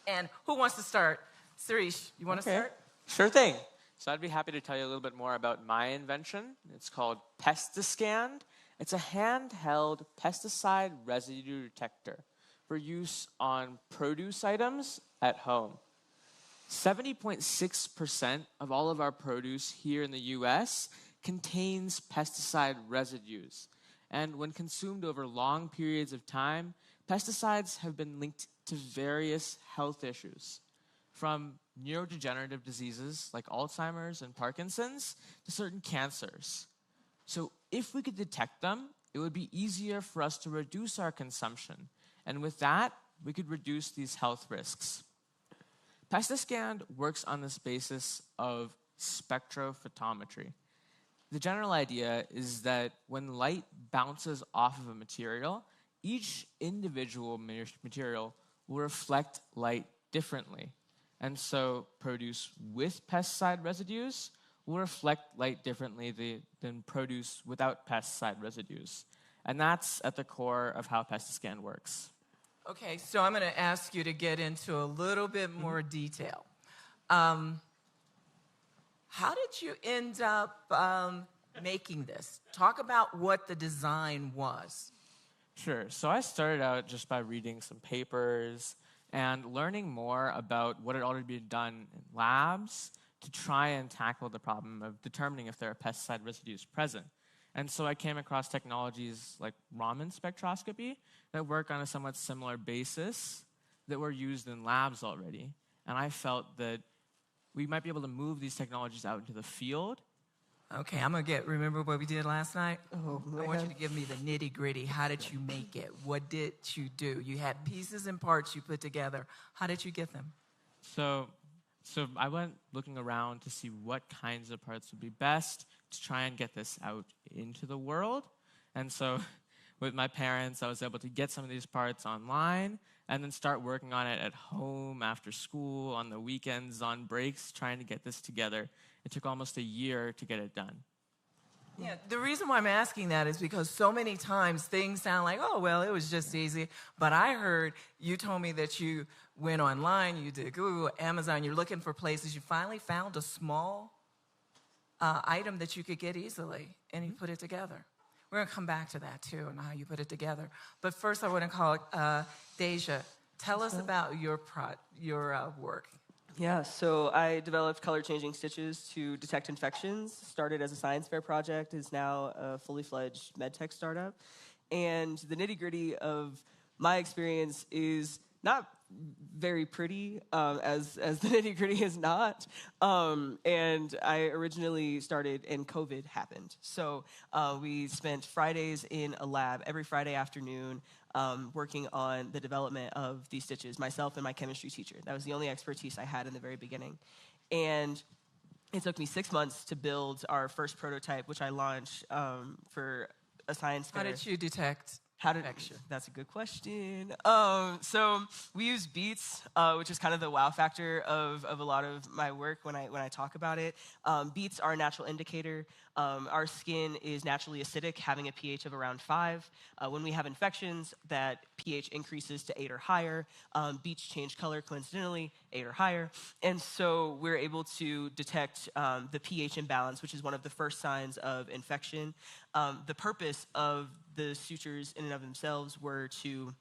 And who wants to start? Sirish, you want to start? Sure thing. So I'd be happy to tell you a little bit more about my invention. It's called Pestiscan. It's a handheld pesticide residue detector for use on produce items at home. 70.6% of all of our produce here in the US contains pesticide residues. And when consumed over long periods of time, pesticides have been linked to various health issues. from neurodegenerative diseases like Alzheimer's and Parkinson's to certain cancers. So if we could detect them, it would be easier for us to reduce our consumption. And with that, we could reduce these health risks. Pestiscan works on this basis of spectrophotometry. The general idea is that when light bounces off of a material, each individual material will reflect light differently. And so produce with pesticide residues will reflect light differently than produce without pesticide residues. And that's at the core of how Pestiscan works. Okay, so I'm going to ask you to get into a little bit more detail. How did you end up making this? Talk about what the design was. Sure. So I started out just by reading some papers and learning more about what had already been done in labs to try and tackle the problem of determining if there are pesticide residues present. And so I came across technologies like Raman spectroscopy that work on a somewhat similar basis that were used in labs already. And I felt that we might be able to move these technologies out into the field. Okay, remember what we did last night? Oh, I want you to give me the nitty-gritty. How did you make it? What did you do? You had pieces and parts you put together. How did you get them? So I went looking around to see what kinds of parts would be best to try and get this out into the world. And so with my parents, I was able to get some of these parts online and then start working on it at home, after school, on the weekends, on breaks, trying to get this together. It took almost a year to get it done. Yeah, the reason why I'm asking that is because so many times things sound like, oh, well, it was just easy. But I heard you told me that you went online, you did Google, Amazon, you're looking for places. You finally found a small item that you could get easily, and you put it together. We're going to come back to that, too, and how you put it together. But first, I want to call Deja. Tell us about your work. Yeah, so I developed color-changing stitches to detect infections. Started as a science fair project, is now a fully-fledged medtech startup. And the nitty-gritty of my experience is not very pretty, as the nitty-gritty is not. And I originally started, and COVID happened. So we spent Fridays in a lab every Friday afternoon working on the development of these stitches, myself and my chemistry teacher. That was the only expertise I had in the very beginning. And it took me 6 months to build our first prototype, which I launched for a science fair. How did you detect infection? That's a good question. So we use beets, which is kind of the wow factor of a lot of my work when I talk about it. Beets are a natural indicator. Our skin is naturally acidic, having a pH of around 5. When we have infections, that pH increases to 8 or higher. Beets change color coincidentally, 8 or higher. And so we're able to detect the pH imbalance, which is one of the first signs of infection. The purpose of the sutures in and of themselves were to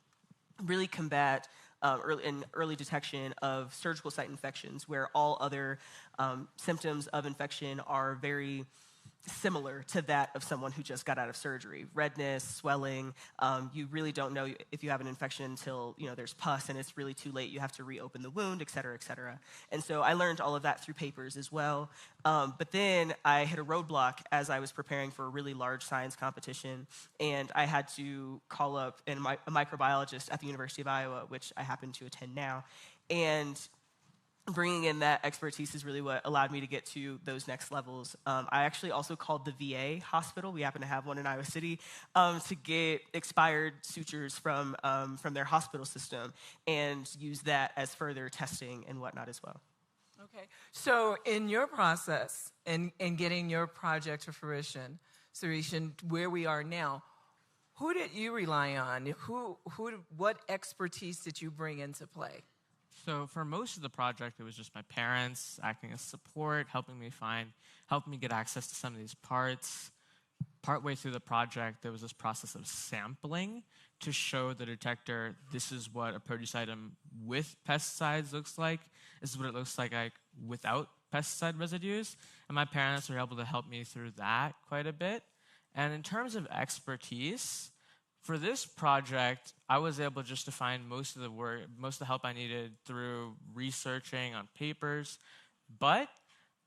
really combat early detection of surgical site infections, where all other symptoms of infection are very similar to that of someone who just got out of surgery. Redness, swelling, you really don't know if you have an infection until there's pus and it's really too late. You have to reopen the wound, et cetera, et cetera. And so I learned all of that through papers as well. But then I hit a roadblock as I was preparing for a really large science competition, and I had to call up a microbiologist at the University of Iowa, which I happen to attend now, and bringing in that expertise is really what allowed me to get to those next levels. I actually also called the VA hospital. We happen to have one in Iowa City, to get expired sutures from their hospital system and use that as further testing and whatnot as well. Okay, so in your process in getting your project to fruition, where we are now, who did you rely on? What expertise did you bring into play? So for most of the project, it was just my parents acting as support, helping me get access to some of these parts. Partway through the project, there was this process of sampling to show the detector, this is what a produce item with pesticides looks like. This is what it looks like without pesticide residues. And my parents were able to help me through that quite a bit. And in terms of expertise, For this project, I was able just to find most of the help I needed through researching on papers, but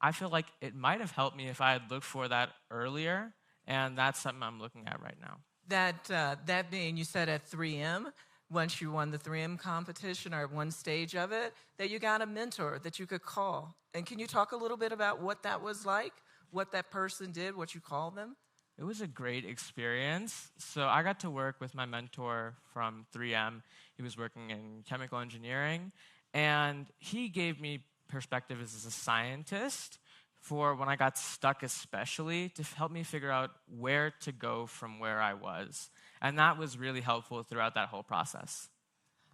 I feel like it might have helped me if I had looked for that earlier, and that's something I'm looking at right now. That being, you said at 3M, once you won the 3M competition or at one stage of it, that you got a mentor that you could call. And can you talk a little bit about what that was like, what that person did, what you called them? It was a great experience. So I got to work with my mentor from 3M. He was working in chemical engineering, and he gave me perspective as a scientist for when I got stuck, especially to help me figure out where to go from where I was. And that was really helpful throughout that whole process.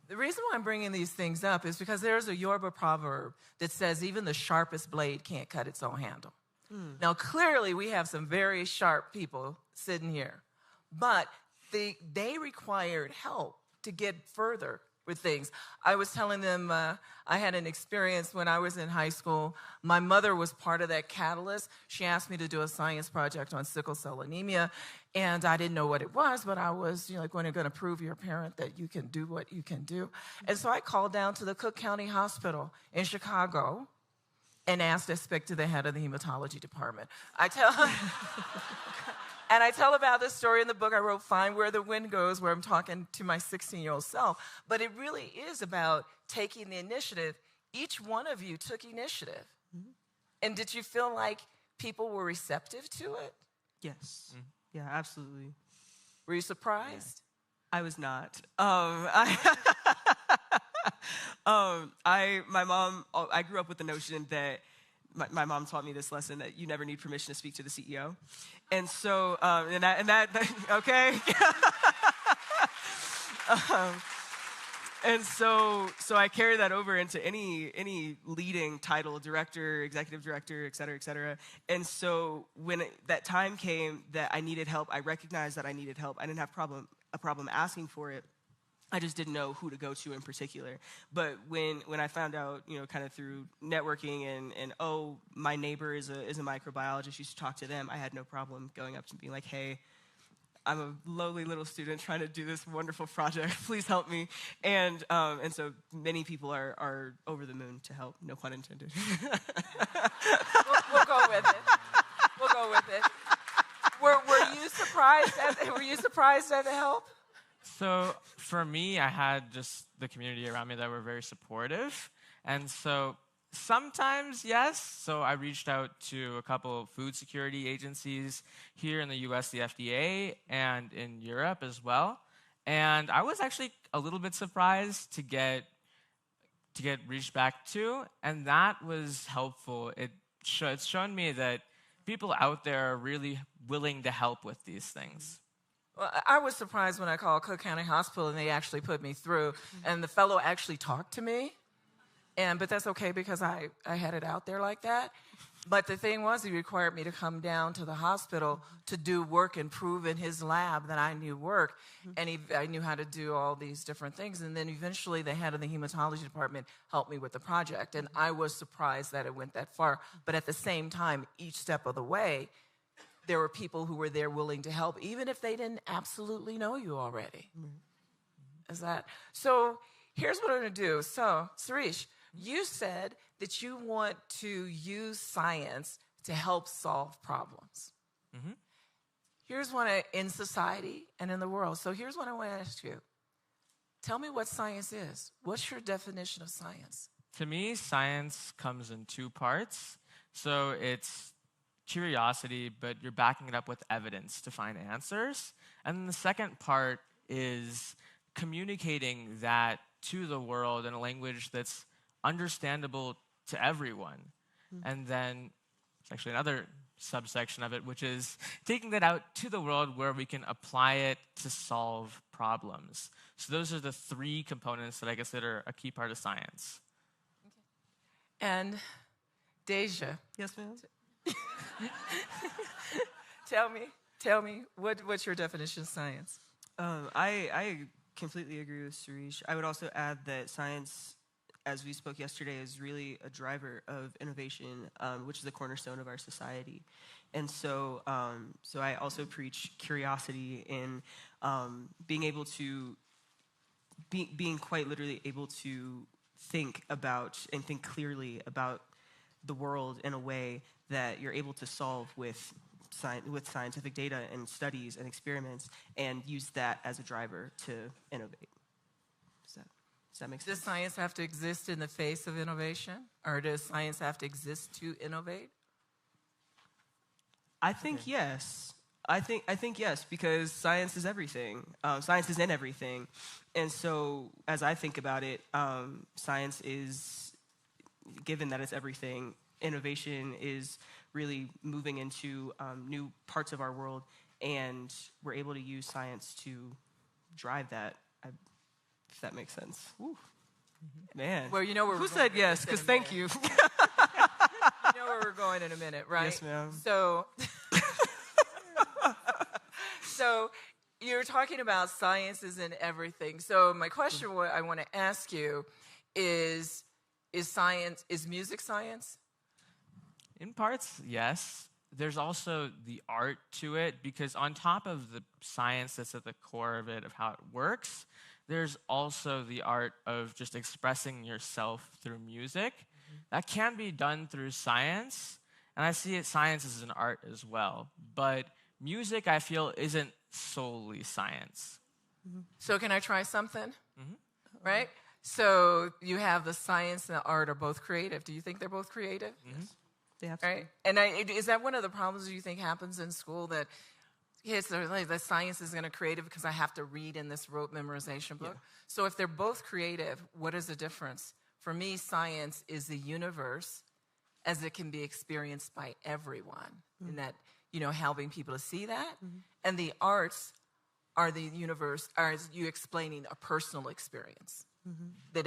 The reason why I'm bringing these things up is because there's a Yoruba proverb that says even the sharpest blade can't cut its own handle. Now, clearly, we have some very sharp people sitting here, but they required help to get further with things. I was telling them I had an experience when I was in high school. My mother was part of that catalyst. She asked me to do a science project on sickle cell anemia, and I didn't know what it was, but I was going to prove your parent that you can do what you can do. And so I called down to the Cook County Hospital in Chicago and asked to speak to the head of the hematology department. I tell about this story in the book I wrote, Find Where the Wind Goes, where I'm talking to my 16-year-old self. But it really is about taking the initiative. Each one of you took initiative. Mm-hmm. And did you feel like people were receptive to it? Yes. Mm-hmm. Yeah, absolutely. Were you surprised? Yeah. I was not. My mom, I grew up with the notion that my mom taught me this lesson that you never need permission to speak to the CEO. And so, okay. And so I carry that over into any leading title, director, executive director, et cetera, et cetera. And so when that time came that I needed help, I recognized that I needed help. I didn't have a problem asking for it. I just didn't know who to go to in particular. But when I found out, kind of through networking and my neighbor is a microbiologist, you should talk to them, I had no problem going up to being like, hey, I'm a lowly little student trying to do this wonderful project. Please help me. And so many people are over the moon to help, no pun intended. We'll go with it. We'll go with it. Were you surprised at the help? So for me, I had just the community around me that were very supportive. And so sometimes, yes. So I reached out to a couple of food security agencies here in the US, the FDA, and in Europe as well. And I was actually a little bit surprised to get reached back to, and that was helpful. It's shown me that people out there are really willing to help with these things. Well, I was surprised when I called Cook County Hospital and they actually put me through, and the fellow actually talked to me. But that's okay because I had it out there like that. But the thing was, he required me to come down to the hospital to do work and prove in his lab that I knew work. And I knew how to do all these different things. And then eventually the head of the hematology department helped me with the project. And I was surprised that it went that far. But at the same time, each step of the way, there were people who were there willing to help, even if they didn't absolutely know you already. Is that? So here's what I'm going to do. So, Suresh, you said that you want to use science to help solve problems. Mm-hmm. Here's one in society and in the world. So here's what I want to ask you. Tell me what science is. What's your definition of science? To me, science comes in two parts. So it's curiosity, but you're backing it up with evidence to find answers. And then the second part is communicating that to the world in a language that's understandable to everyone. Mm-hmm. And then it's actually another subsection of it, which is taking that out to the world where we can apply it to solve problems. So those are the three components that I consider a key part of science. Okay. And Deja. Yes, ma'am? Tell me, what's your definition of science? I completely agree with Suresh. I would also add that science as we spoke yesterday, is really a driver of innovation, which is the cornerstone of our society. And so, so I also preach curiosity in being able to, being quite literally able to think about and think clearly about the world in a way that you're able to solve with scientific data and studies and experiments, and use that as a driver to innovate. Does that make sense? Does science have to exist in the face of innovation, or does science have to exist to innovate? I think yes. I think yes, because science is everything. Science is in everything. And so as I think about it, science is, given that it's everything, innovation is really moving into new parts of our world, and we're able to use science to drive that, if that makes sense. Woo. Man. Well, you know where who we're said going yes? Because thank you. You know where we're going in a minute, right? Yes, ma'am. So, so you're talking about science is in everything. So my question, what I want to ask you is music science? In parts, yes. There's also the art to it, because on top of the science that's at the core of it, of how it works, there's also the art of just expressing yourself through music. That can be done through science, and I see science as an art as well. But music, I feel, isn't solely science. So can I try something? Right? So you have the science and the art are both creative. Do you think they're both creative? They have to be. Right? And is that one of the problems you think happens in school, that kids are like, the science is going to creative because I have to read in this rote memorization book? Yeah. So if they're both creative, what is the difference? For me, science is the universe as it can be experienced by everyone, in that, helping people to see that. And the arts are the universe, are you explaining a personal experience that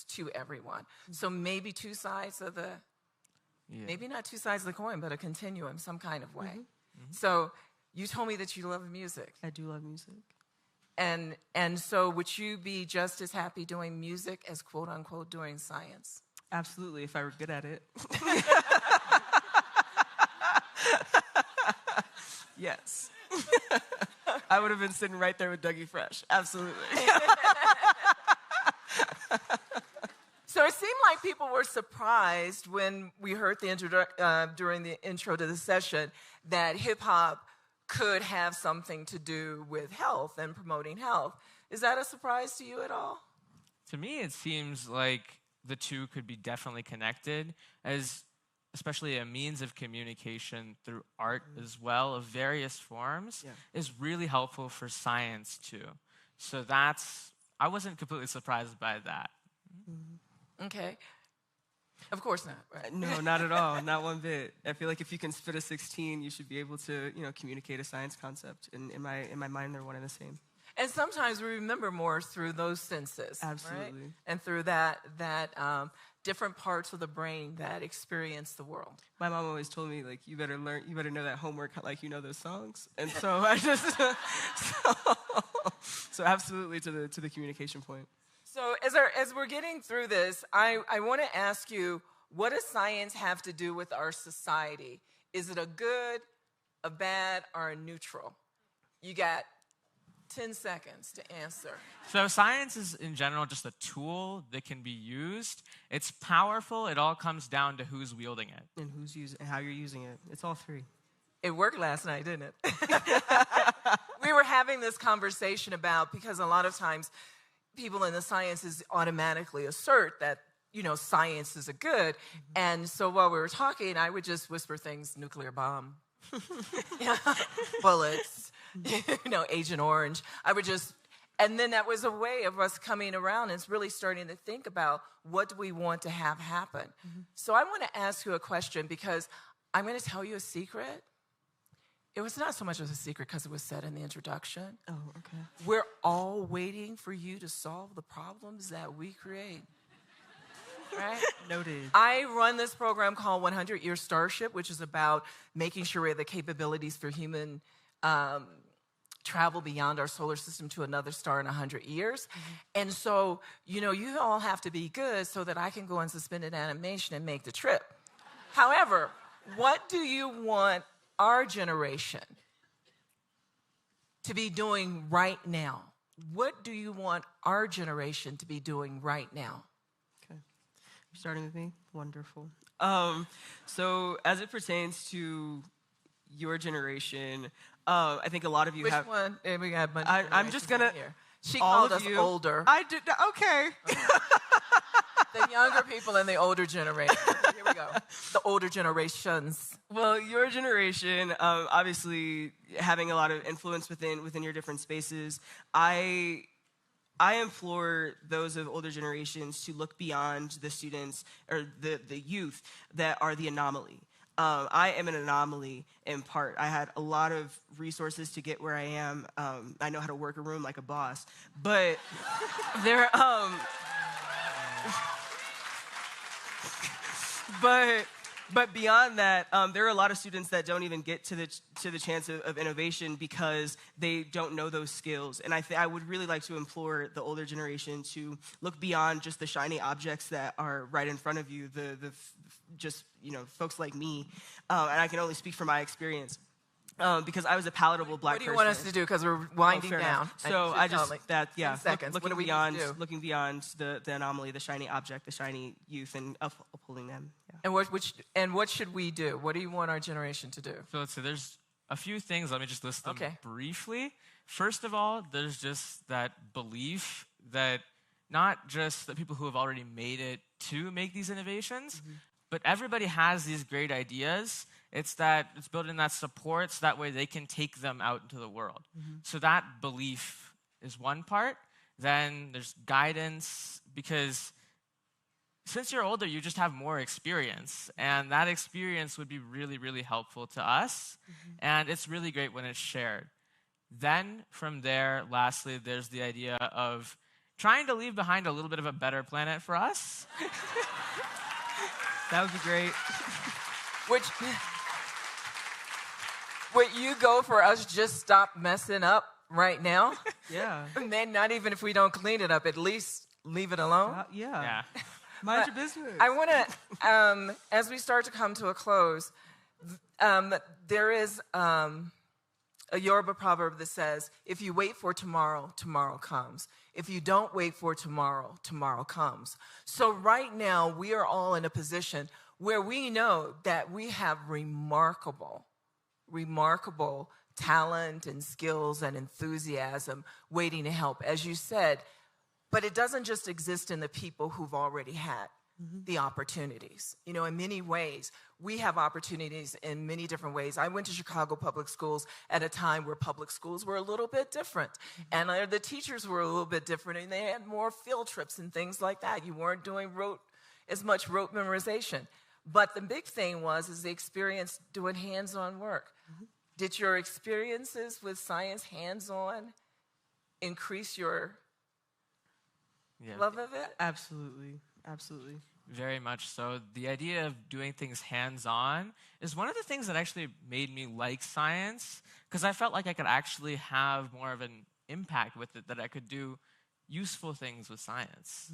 to everyone. So maybe two sides of the, maybe not two sides of the coin, but a continuum, some kind of way. So you told me that you love music. I do love music. And so would you be just as happy doing music as, quote unquote, doing science? Absolutely, if I were good at it. Yes. I would have been sitting right there with Dougie Fresh. Absolutely. So it seemed like people were surprised when we heard during the intro to the session that hip-hop could have something to do with health and promoting health. Is that a surprise to you at all? To me, it seems like the two could be definitely connected, as especially a means of communication through art as well, of various forms, is really helpful for science too. So I wasn't completely surprised by that. Okay. Of course not. Right? No, not at all. Not one bit. I feel like if you can spit a 16, you should be able to, communicate a science concept. And in my mind, they're one and the same. And sometimes we remember more through those senses. Absolutely. Right? And through that different parts of the brain that experience the world. My mom always told me, like, you better know that homework like you know those songs. And so I just, so absolutely to the communication point. So as we're getting through this, I want to ask you, what does science have to do with our society? Is it a good, a bad, or a neutral? You got 10 seconds to answer. So science is, in general, just a tool that can be used. It's powerful. It all comes down to who's wielding it. And and how you're using it. It's all three. It worked last night, didn't it? We were having this conversation about, because a lot of times people in the sciences automatically assert that, science is a good. And so while we were talking, I would just whisper things, nuclear bomb, bullets, Agent Orange. And then that was a way of us coming around and really starting to think about what do we want to have happen. So I want to ask you a question, because I'm going to tell you a secret. It was not so much of a secret because it was said in the introduction. Oh, okay. We're all waiting for you to solve the problems that we create. Right? Noted. I run this program called 100 Year Starship, which is about making sure we have the capabilities for human travel beyond our solar system to another star in 100 years. And so, you all have to be good so that I can go in suspended animation and make the trip. However, what do you want our generation to be doing right now? What do you want our generation to be doing right now? Okay. You're starting with me? Wonderful. So as it pertains to your generation, I think a lot of you Which have... Which one? We got a bunch I'm just going to... She all called of us you, older. I did. Okay. The younger people and the older generation. Here we go. The older generations. Well, your generation, obviously having a lot of influence within your different spaces, I implore those of older generations to look beyond the students or the youth that are the anomaly. I am an anomaly in part. I had a lot of resources to get where I am. I know how to work a room like a boss, but there, but beyond that, there are a lot of students that don't even get to the chance of innovation because they don't know those skills. And I would really like to implore the older generation to look beyond just the shiny objects that are right in front of you. Just folks like me, and I can only speak from my experience. Because I was a palatable black person. What do you want us to do? Because we're winding down. Enough. So I just seconds. looking beyond the anomaly, the shiny object, the shiny youth, and upholding them. Yeah. And what should we do? What do you want our generation to do? So let's see, there's a few things. Let me just list them briefly. First of all, there's just that belief that not just the people who have already made it to make these innovations, but everybody has these great ideas. It's building that support so that way they can take them out into the world. So that belief is one part. Then there's guidance, because since you're older, you just have more experience. And that experience would be really, really helpful to us. And it's really great when it's shared. Then from there, lastly, there's the idea of trying to leave behind a little bit of a better planet for us. That would be great. Would you go for us just stop messing up right now? Yeah. And then not even if we don't clean it up, at least leave it alone? Yeah. Mind your business. I want to, as we start to come to a close, there is a Yoruba proverb that says, if you wait for tomorrow, tomorrow comes. If you don't wait for tomorrow, tomorrow comes. So right now, we are all in a position where we know that we have remarkable talent and skills and enthusiasm waiting to help, as you said. But it doesn't just exist in the people who've already had the opportunities. In many ways, we have opportunities in many different ways. I went to Chicago public schools at a time where public schools were a little bit different. And the teachers were a little bit different, and they had more field trips and things like that. You weren't doing as much rote memorization. But the big thing is the experience doing hands-on work. Did your experiences with science hands-on increase your love of it? Absolutely. Very much so. The idea of doing things hands-on is one of the things that actually made me like science, because I felt like I could actually have more of an impact with it, that I could do useful things with science.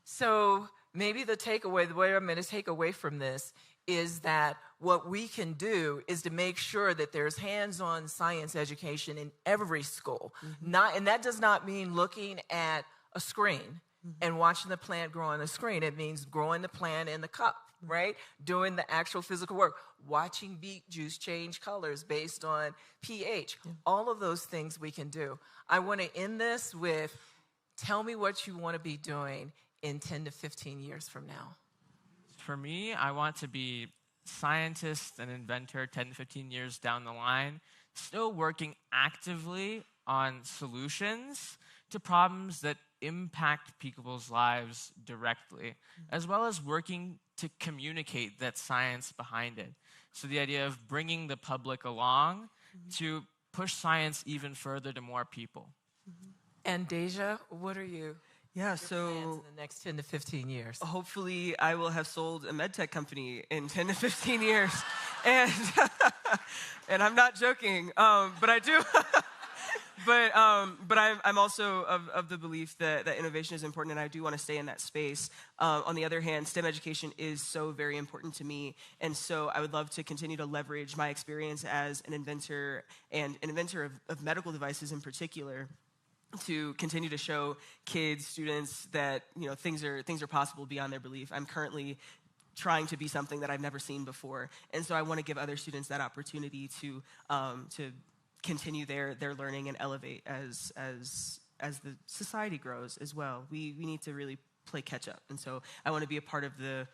So maybe the way I'm going to take away from this is that what we can do is to make sure that there's hands-on science education in every school. And that does not mean looking at a screen and watching the plant grow on the screen. It means growing the plant in the cup, right? Doing the actual physical work, watching beet juice change colors based on pH. All of those things we can do. I want to end this with, tell me what you want to be doing in 10 to 15 years from now. For me, I want to be scientist and inventor 10 to 15 years down the line, still working actively on solutions to problems that impact people's lives directly, as well as working to communicate that science behind it. So the idea of bringing the public along to push science even further to more people. And Deja, what are you? Yeah, plans so in the next 10 to 15 years. hopefully I will have sold a medtech company in 10 to 15 years. And and I'm not joking, but I do but I'm also of the belief that innovation is important, and I do want to stay in that space. On the other hand, STEM education is so very important to me, and so I would love to continue to leverage my experience as an inventor and an inventor of medical devices in particular, to continue to show kids, students that things are possible beyond their belief. I'm currently trying to be something that I've never seen before, and so I want to give other students that opportunity to continue their learning and elevate as the society grows as well. We need to really play catch up, and so I want to be a part of the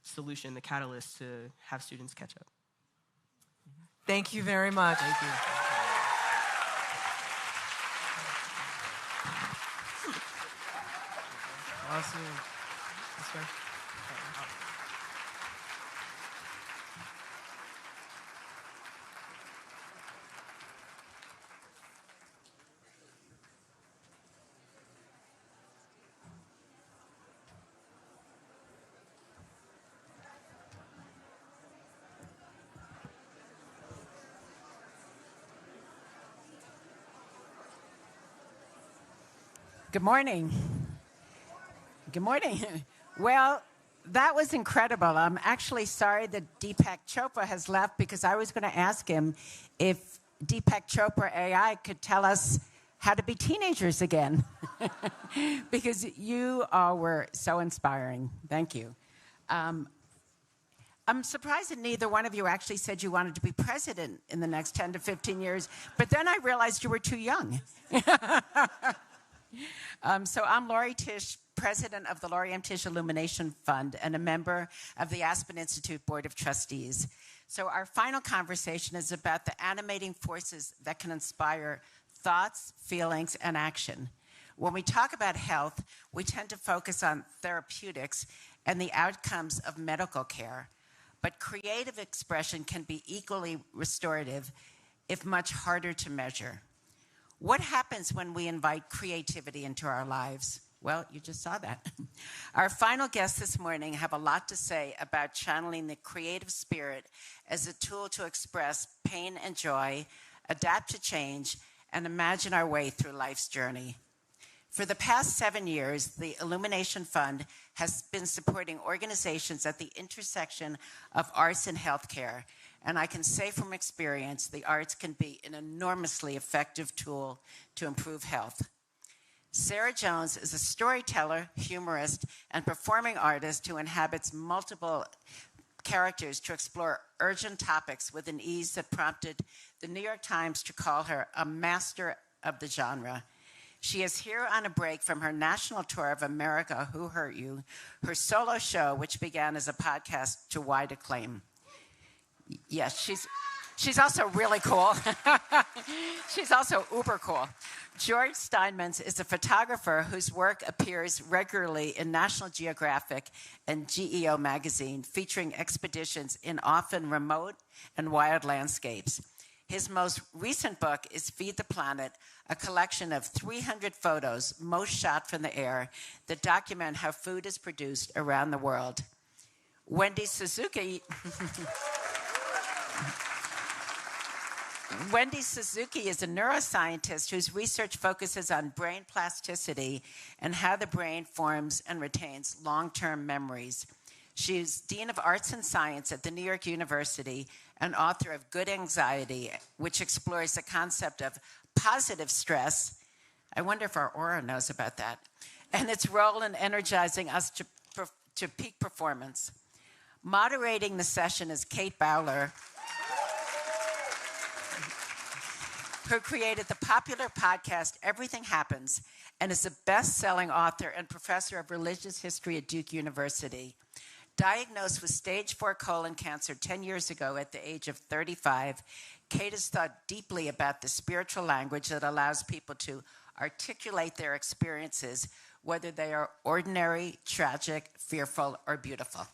solution, the catalyst to have students catch up. Thank you very much. Thank you. Awesome. That's right. Good morning. Good morning. Well, that was incredible. I'm actually sorry that Deepak Chopra has left, because I was going to ask him if Deepak Chopra AI could tell us how to be teenagers again, because you all were so inspiring. Thank you. I'm surprised that neither one of you actually said you wanted to be president in the next 10 to 15 years, but then I realized you were too young. So I'm Lori Tisch, president of the Lori M. Tisch Illumination Fund and a member of the Aspen Institute Board of Trustees. So our final conversation is about the animating forces that can inspire thoughts, feelings, and action. When we talk about health, we tend to focus on therapeutics and the outcomes of medical care. But creative expression can be equally restorative, if much harder to measure. What happens when we invite creativity into our lives? Well, you just saw that. Our final guests this morning have a lot to say about channeling the creative spirit as a tool to express pain and joy, adapt to change, and imagine our way through life's journey. For the past 7 years, the Illumination Fund has been supporting organizations at the intersection of arts and healthcare. And I can say from experience, the arts can be an enormously effective tool to improve health. Sarah Jones is a storyteller, humorist, and performing artist who inhabits multiple characters to explore urgent topics with an ease that prompted the New York Times to call her a master of the genre. She is here on a break from her national tour of America, Who Hurt You, her solo show, which began as a podcast to wide acclaim. Yes, she's also really cool. She's also uber cool. George Steinmetz is a photographer whose work appears regularly in National Geographic and GEO magazine, featuring expeditions in often remote and wild landscapes. His most recent book is Feed the Planet, a collection of 300 photos, most shot from the air, that document how food is produced around the world. Wendy Suzuki is a neuroscientist whose research focuses on brain plasticity and how the brain forms and retains long-term memories. She is Dean of Arts and Science at the New York University and author of Good Anxiety, which explores the concept of positive stress. I wonder if our aura knows about that, and its role in energizing us to peak performance. Moderating the session is Kate Bowler, who created the popular podcast Everything Happens and is a best-selling author and professor of religious history at Duke University. Diagnosed with stage 4 colon cancer 10 years ago at the age of 35, Kate has thought deeply about the spiritual language that allows people to articulate their experiences, whether they are ordinary, tragic, fearful, or beautiful.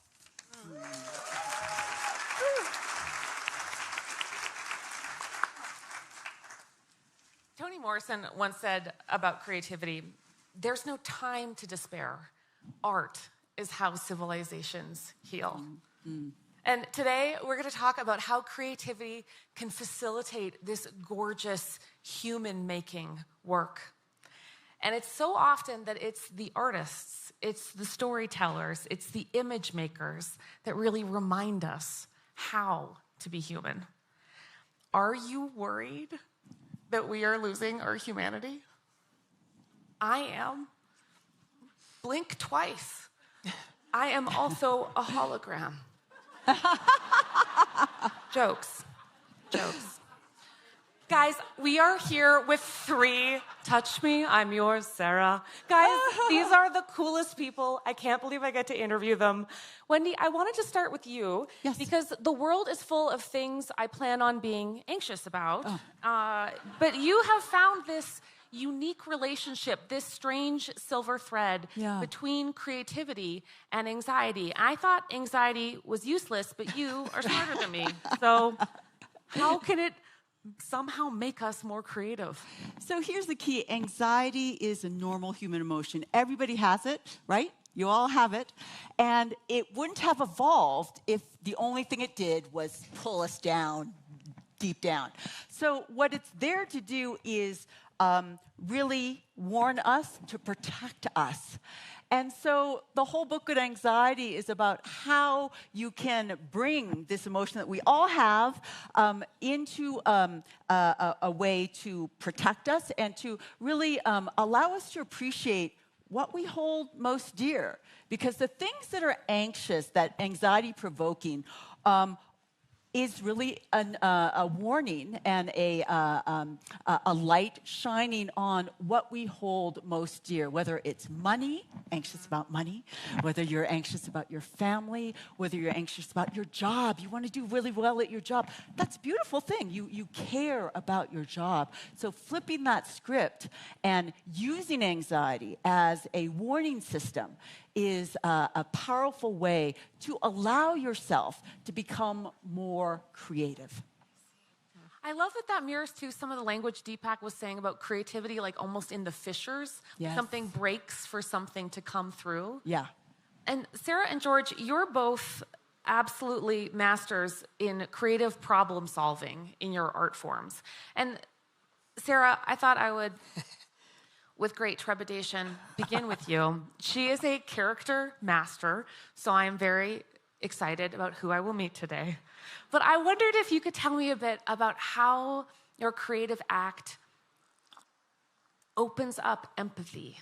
Toni Morrison once said about creativity, there's no time to despair. Art is how civilizations heal. And today we're going to talk about how creativity can facilitate this gorgeous human-making work. And it's so often that it's the artists, it's the storytellers, it's the image makers that really remind us how to be human. Are you worried that we are losing our humanity? I am. Blink twice. I am also a hologram. Jokes. Guys, we are here with 3. Touch me, I'm yours, Sarah. Guys, these are the coolest people. I can't believe I get to interview them. Wendy, I wanted to start with you. Yes. Because the world is full of things I plan on being anxious about. But you have found this unique relationship, this strange silver thread between creativity and anxiety. I thought anxiety was useless, but you are smarter than me. So how can it somehow make us more creative? So here's the key. Anxiety is a normal human emotion. Everybody has it, right? You all have it. And it wouldn't have evolved if the only thing it did was pull us down, deep down. So what it's there to do is really warn us, to protect us. And so the whole book on anxiety is about how you can bring this emotion that we all have into a way to protect us and to really allow us to appreciate what we hold most dear. Because the things that are anxious, that anxiety-provoking, is really a warning and a light shining on what we hold most dear, whether it's money, anxious about money, whether you're anxious about your family, whether you're anxious about your job. You want to do really well at your job. That's a beautiful thing. You care about your job. So flipping that script and using anxiety as a warning system is a powerful way to allow yourself to become more creative. I love that mirrors too some of the language Deepak was saying about creativity, like almost in the fissures. Yes. Something breaks for something to come through. Yeah. And Sarah and George, you're both absolutely masters in creative problem solving in your art forms. And Sarah, I thought I would, with great trepidation, begin with you. She is a character master, so I am very excited about who I will meet today. But I wondered if you could tell me a bit about how your creative act opens up empathy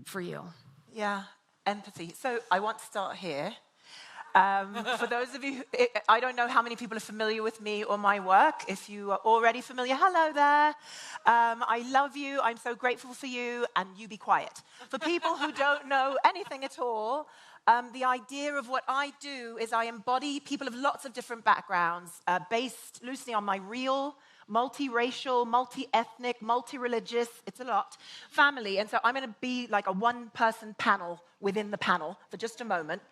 for you. Yeah, empathy. So I want to start here. For those of you, I don't know how many people are familiar with me or my work. If you are already familiar, hello there. I love you. I'm so grateful for you. And you be quiet. For people who don't know anything at all, the idea of what I do is I embody people of lots of different backgrounds, based loosely on my real, multiracial, multi-ethnic, multi-religious, it's a lot, family. And so I'm going to be like a one-person panel within the panel for just a moment.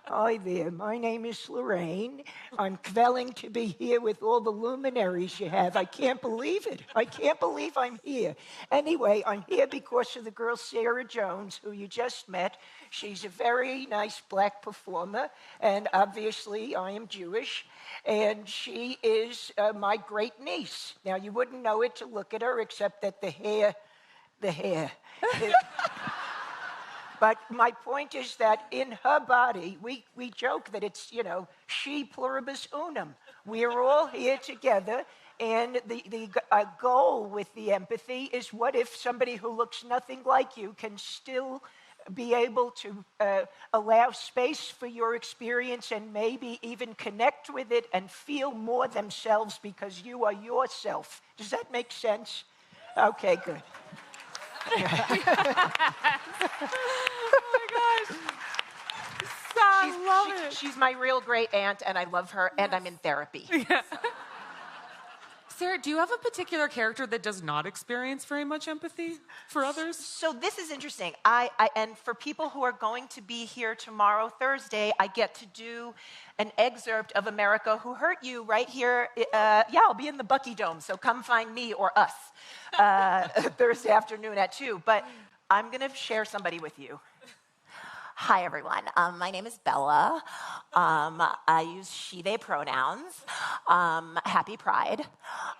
Hi there, my name is Lorraine. I'm quelling to be here with all the luminaries you have. I can't believe it. I can't believe I'm here. Anyway, I'm here because of the girl Sarah Jones, who you just met. She's a very nice black performer, and obviously I am Jewish, and she is my great niece. Now, you wouldn't know it to look at her, except that the hair. But my point is that in her body, we joke that it's, she pluribus unum. We're all here together, and the goal with the empathy is what if somebody who looks nothing like you can still be able to allow space for your experience and maybe even connect with it and feel more themselves because you are yourself. Does that make sense? Okay, good. Oh my gosh. I love it. She's my real great aunt, and I love her, and I'm in therapy. Yeah. Sarah, do you have a particular character that does not experience very much empathy for others? So this is interesting. And for people who are going to be here tomorrow, Thursday, I get to do an excerpt of America Who Hurt You right here. I'll be in the Bucky Dome, so come find me or us Thursday afternoon at 2. But I'm going to share somebody with you. Hi, everyone. My name is Bella. I use she, they pronouns. Happy Pride,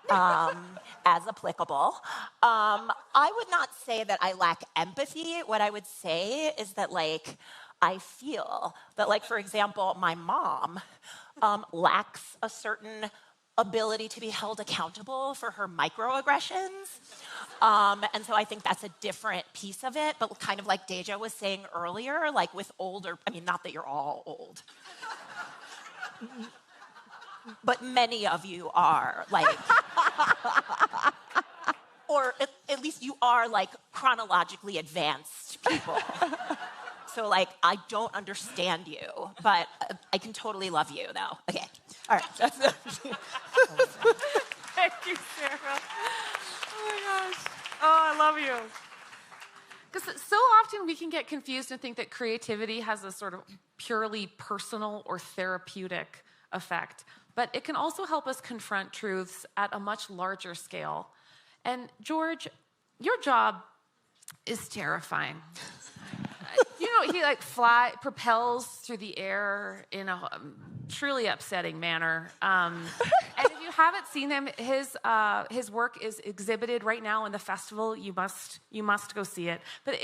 as applicable. I would not say that I lack empathy. What I would say is that, like, I feel that, like, for example, my mom lacks a certain ability to be held accountable for her microaggressions. And so I think that's a different piece of it, but kind of like Deja was saying earlier, like with older, I mean, not that you're all old, but many of you are, like, or at least you are, like, chronologically advanced people. So, like, I don't understand you, but I can totally love you, though. Okay. All right. That's it. Thank you, Sarah. Oh my gosh. Oh, I love you. Because so often we can get confused and think that creativity has a sort of purely personal or therapeutic effect. But it can also help us confront truths at a much larger scale. And George, your job is terrifying. You know, he like propels through the air in a truly upsetting manner. And if you haven't seen him, his work is exhibited right now in the festival. You must go see it. But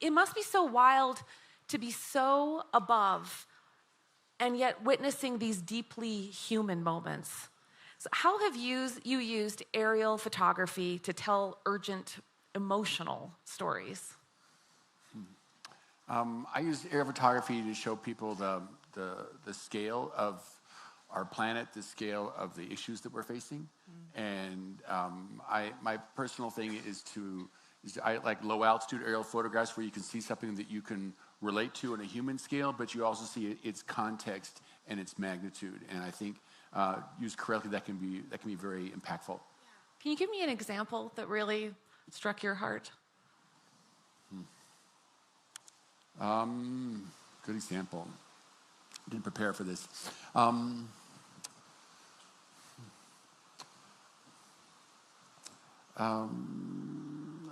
it must be so wild to be so above and yet witnessing these deeply human moments. So how have you used aerial photography to tell urgent, emotional stories? I use aerial photography to show people the scale of our planet, the scale of the issues that we're facing. And my personal thing is I like low altitude aerial photographs where you can see something that you can relate to on a human scale, but you also see its context and its magnitude. And I think used correctly, that can be very impactful. Can you give me an example that really struck your heart? Good example. Didn't prepare for this. I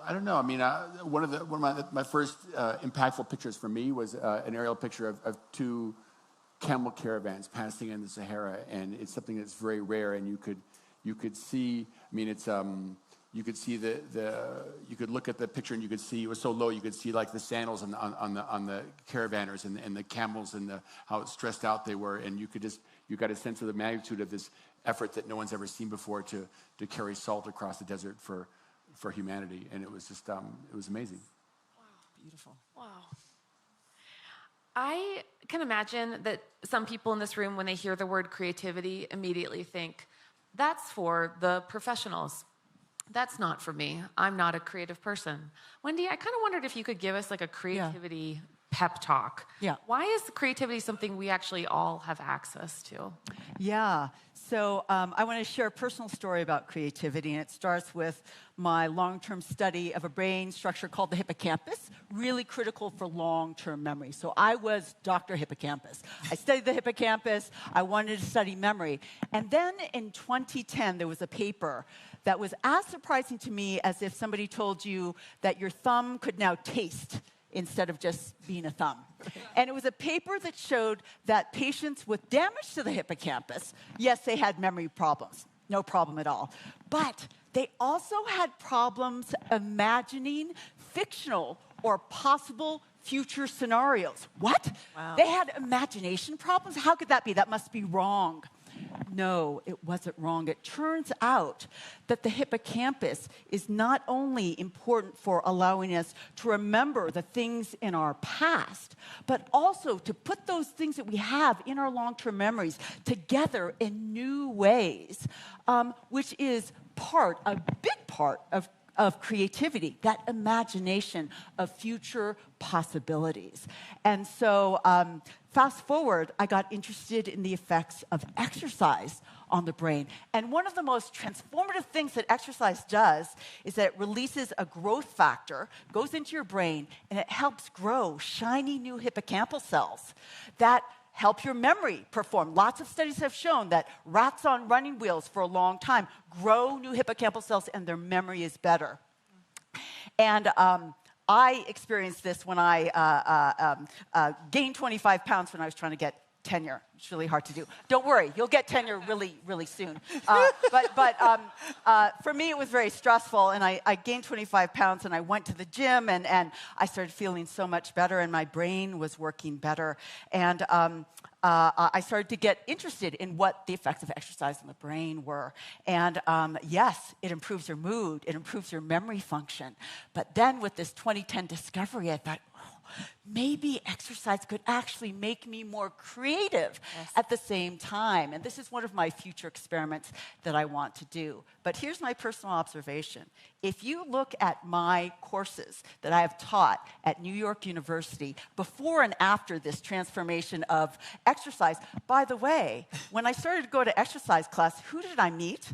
don't know. I mean, one of my first impactful pictures for me was an aerial picture of two camel caravans passing in the Sahara, and it's something that's very rare. And you could see. I mean, it's you could see you could look at the picture and you could see it was so low you could see like the sandals on the caravanners and the camels and how stressed out they were, and you got a sense of the magnitude of this effort that no one's ever seen before to carry salt across the desert for humanity, and it was just it was amazing. Wow, beautiful. Wow. I can imagine that some people in this room, when they hear the word creativity, immediately think, that's for the professionals. That's not for me. I'm not a creative person. Wendy, I kind of wondered if you could give us like a creativity pep talk. Yeah. Why is creativity something we actually all have access to? Yeah. So I want to share a personal story about creativity, and it starts with my long-term study of a brain structure called the hippocampus, really critical for long-term memory. So I was Dr. Hippocampus. I studied the hippocampus. I wanted to study memory. And then in 2010, there was a paper that was as surprising to me as if somebody told you that your thumb could now taste instead of just being a thumb. And it was a paper that showed that patients with damage to the hippocampus, yes, they had memory problems, no problem at all, but they also had problems imagining fictional or possible future scenarios. What? Wow. They had imagination problems? How could that be? That must be wrong. No, it wasn't wrong. It turns out that the hippocampus is not only important for allowing us to remember the things in our past, but also to put those things that we have in our long-term memories together in new ways, which is a big part of creativity, that imagination of future possibilities. And so fast forward, I got interested in the effects of exercise on the brain. And one of the most transformative things that exercise does is that it releases a growth factor, goes into your brain, and it helps grow shiny new hippocampal cells that help your memory perform. Lots of studies have shown that rats on running wheels for a long time grow new hippocampal cells and their memory is better. And I experienced this when I gained 25 pounds when I was trying to get tenure. It's really hard to do. Don't worry, you'll get tenure really, really soon. But for me, it was very stressful, and I gained 25 pounds, and I went to the gym, and I started feeling so much better, and my brain was working better. And I started to get interested in what the effects of exercise on the brain were. And yes, it improves your mood, it improves your memory function. But then with this 2010 discovery, I thought, maybe exercise could actually make me more creative at the same time. And this is one of my future experiments that I want to do. But here's my personal observation. If you look at my courses that I have taught at New York University before and after this transformation of exercise, by the way, when I started to go to exercise class, who did I meet?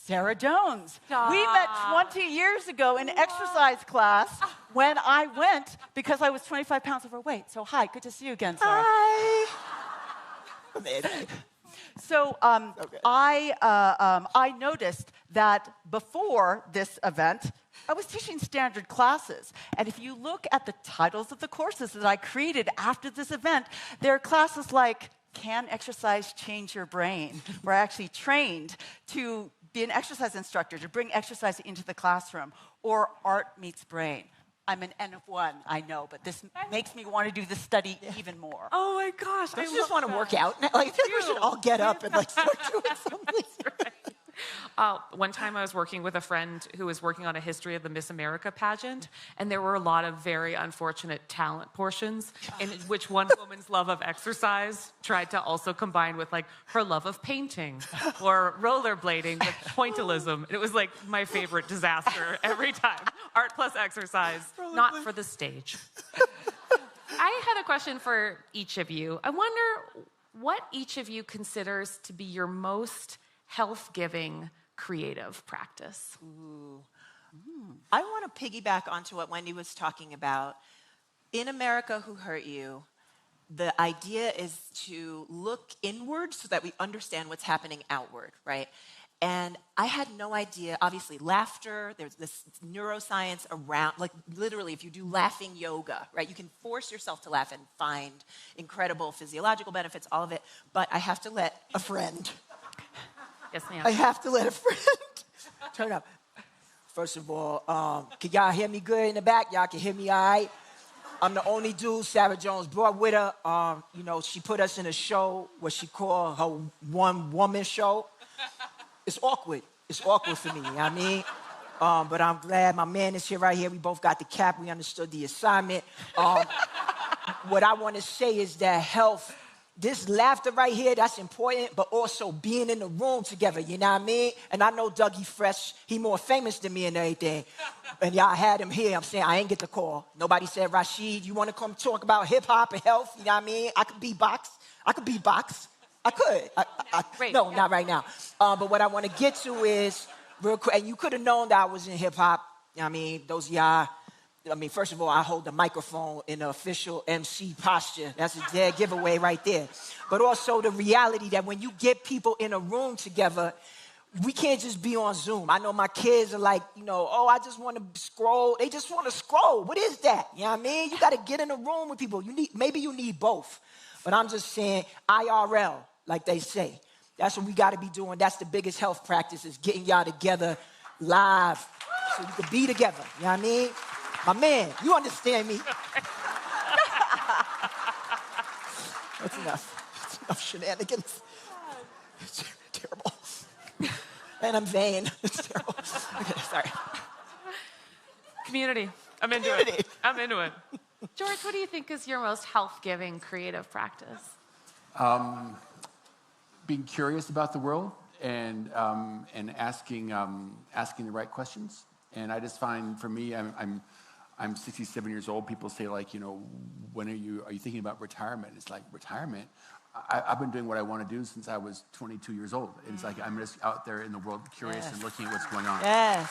Sarah Jones. We met 20 years ago in exercise class when I went because I was 25 pounds overweight. So hi, good to see you again, Sarah. Hi. So I noticed that before this event, I was teaching standard classes. And if you look at the titles of the courses that I created after this event, there are classes like Can Exercise Change Your Brain? Where I actually trained to be an exercise instructor, to bring exercise into the classroom, or Art Meets Brain. I'm an N of 1, I know, but this makes me want to do the study even more. Oh my gosh, Don't you just want to work out? Like, I think we should all get up and like start doing something. One time I was working with a friend who was working on a history of the Miss America pageant, and there were a lot of very unfortunate talent portions in which one woman's love of exercise tried to also combine with like her love of painting or rollerblading with pointillism. It was like my favorite disaster every time. Art plus exercise, not for the stage. I had a question for each of you. I wonder what each of you considers to be your most health-giving creative practice. Ooh. I want to piggyback onto what Wendy was talking about. In America Who Hurt You, the idea is to look inward so that we understand what's happening outward, right? And I had no idea, obviously, laughter, there's this neuroscience around, like literally if you do laughing yoga, right? You can force yourself to laugh and find incredible physiological benefits, all of it, but I have to let a friend. Yes, ma'am. I have to let a friend turn up. First of all, can y'all hear me good in the back? Y'all can hear me all right? I'm the only dude Sarah Jones brought with her. You know, she put us in a show, what she called her one-woman show. It's awkward. It's awkward for me, you know what I mean? But I'm glad my man is here right here. We both got the cap. We understood the assignment. What I want to say is that health, this laughter right here, that's important, but also being in the room together, you know what I mean? And I know Dougie Fresh, he more famous than me and everything. And y'all had him here, I'm saying, I ain't get the call. Nobody said, Rashid, you want to come talk about hip-hop and health, you know what I mean? I could beatbox. I could. No, not right now. But what I want to get to is, real quick, and you could have known that I was in hip-hop, you know what I mean? Those of y'all, I mean, first of all, I hold the microphone in the official MC posture. That's a dead giveaway right there. But also the reality that when you get people in a room together, we can't just be on Zoom. I know my kids are like, you know, oh, I just want to scroll. They just want to scroll. What is that? You know what I mean? You got to get in a room with people. Maybe you need both. But I'm just saying IRL, like they say. That's what we got to be doing. That's the biggest health practice, is getting y'all together live so you can be together. You know what I mean? My man, you understand me. That's enough. That's enough shenanigans. It's terrible. And I'm vain. It's terrible. Okay, sorry. Community. I'm into it. I'm into it. George, what do you think is your most health-giving creative practice? Being curious about the world and asking the right questions. And I just find, for me, I'm 67 years old. People say, like, you know, when are you thinking about retirement? It's like, retirement? I've been doing what I want to do since I was 22 years old. It's like I'm just out there in the world curious and looking at what's going on. Yes.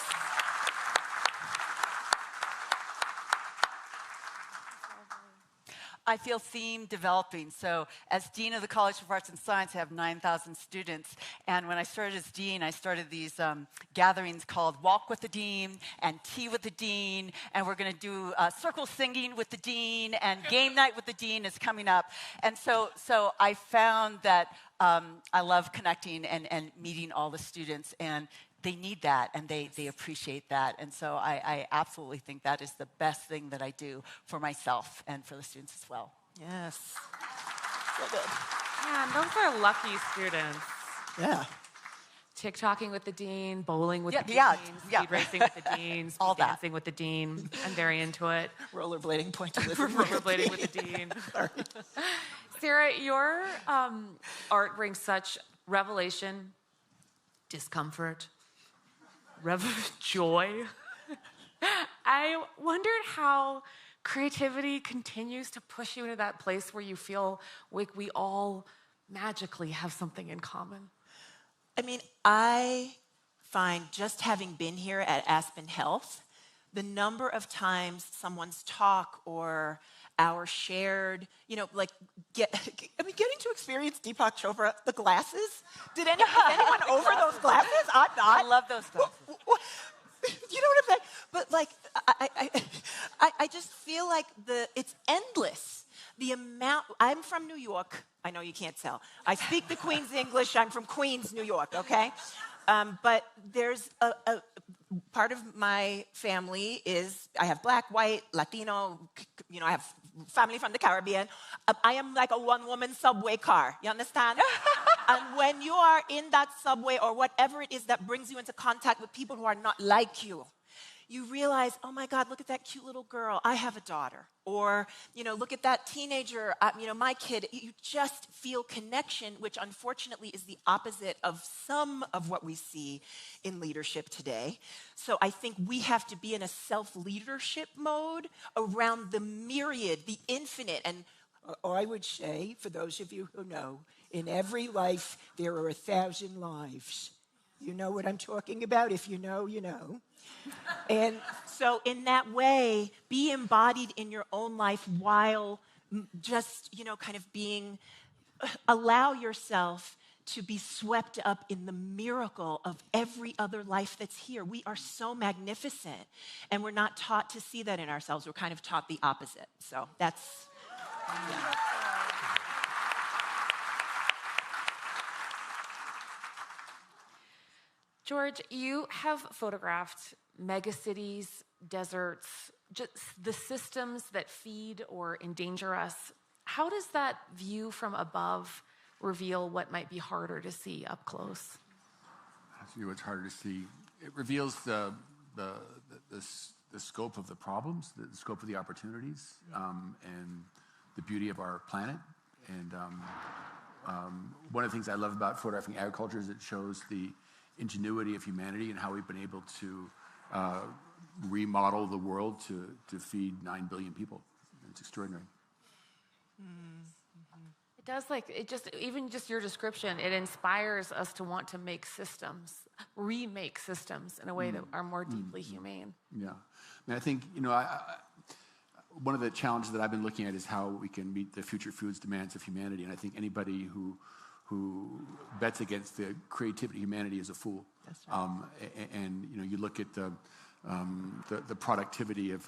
I feel theme developing. So as Dean of the College of Arts and Science, I have 9,000 students. And when I started as Dean, I started these gatherings called Walk with the Dean and Tea with the Dean. And we're going to do circle singing with the Dean, and game night with the Dean is coming up. And so I found that I love connecting and meeting all the students, and they need that, and they appreciate that. And so I absolutely think that is the best thing that I do for myself and for the students as well. Yes. So good. Man, those are lucky students. Yeah. TikToking with the dean, bowling with the dean, speed racing with the dean, speed dancing with the dean. I'm very into it. Rollerblading, pointing with the dean. Rollerblading with the dean. Sorry. Sarah, your art brings such revelation, discomfort, joy. I wondered how creativity continues to push you into that place where you feel like we all magically have something in common. I mean, I find just having been here at Aspen Health, the number of times someone's talk or our shared, like, getting to experience Deepak Chopra, the glasses. Is anyone over those glasses? I'm not. I love those glasses. You know what I'm saying? But like, I just feel like it's endless. The amount. I'm from New York. I know you can't tell. I speak the Queen's English. I'm from Queens, New York. Okay, but there's a part of my family is I have black, white, Latino. I have family from the Caribbean. I am like a one-woman subway car. You understand? And when you are in that subway or whatever it is that brings you into contact with people who are not like you, you realize, oh my God, look at that cute little girl. I have a daughter. Or, look at that teenager, my kid. You just feel connection, which unfortunately is the opposite of some of what we see in leadership today. So I think we have to be in a self-leadership mode around the myriad, the infinite. And or I would say, for those of you who know, in every life, there are 1,000 lives. You know what I'm talking about? If you know, you know. And so in that way, be embodied in your own life while just, kind of allow yourself to be swept up in the miracle of every other life that's here. We are so magnificent, and we're not taught to see that in ourselves. We're kind of taught the opposite. So that's... Yeah. George, you have photographed megacities, deserts, just the systems that feed or endanger us. How does that view from above reveal what might be harder to see up close? I see what's harder to see. It reveals the scope of the problems, the scope of the opportunities, and the beauty of our planet. And one of the things I love about photographing agriculture is it shows the ingenuity of humanity and how we've been able to remodel the world to feed 9 billion people. It's extraordinary. It does, even just your description, it inspires us to want to make systems, remake systems in a way that are more deeply humane. Yeah. I think, one of the challenges that I've been looking at is how we can meet the future foods demands of humanity. And I think anybody who bets against the creativity of humanity is a fool. That's right. And you look at the productivity of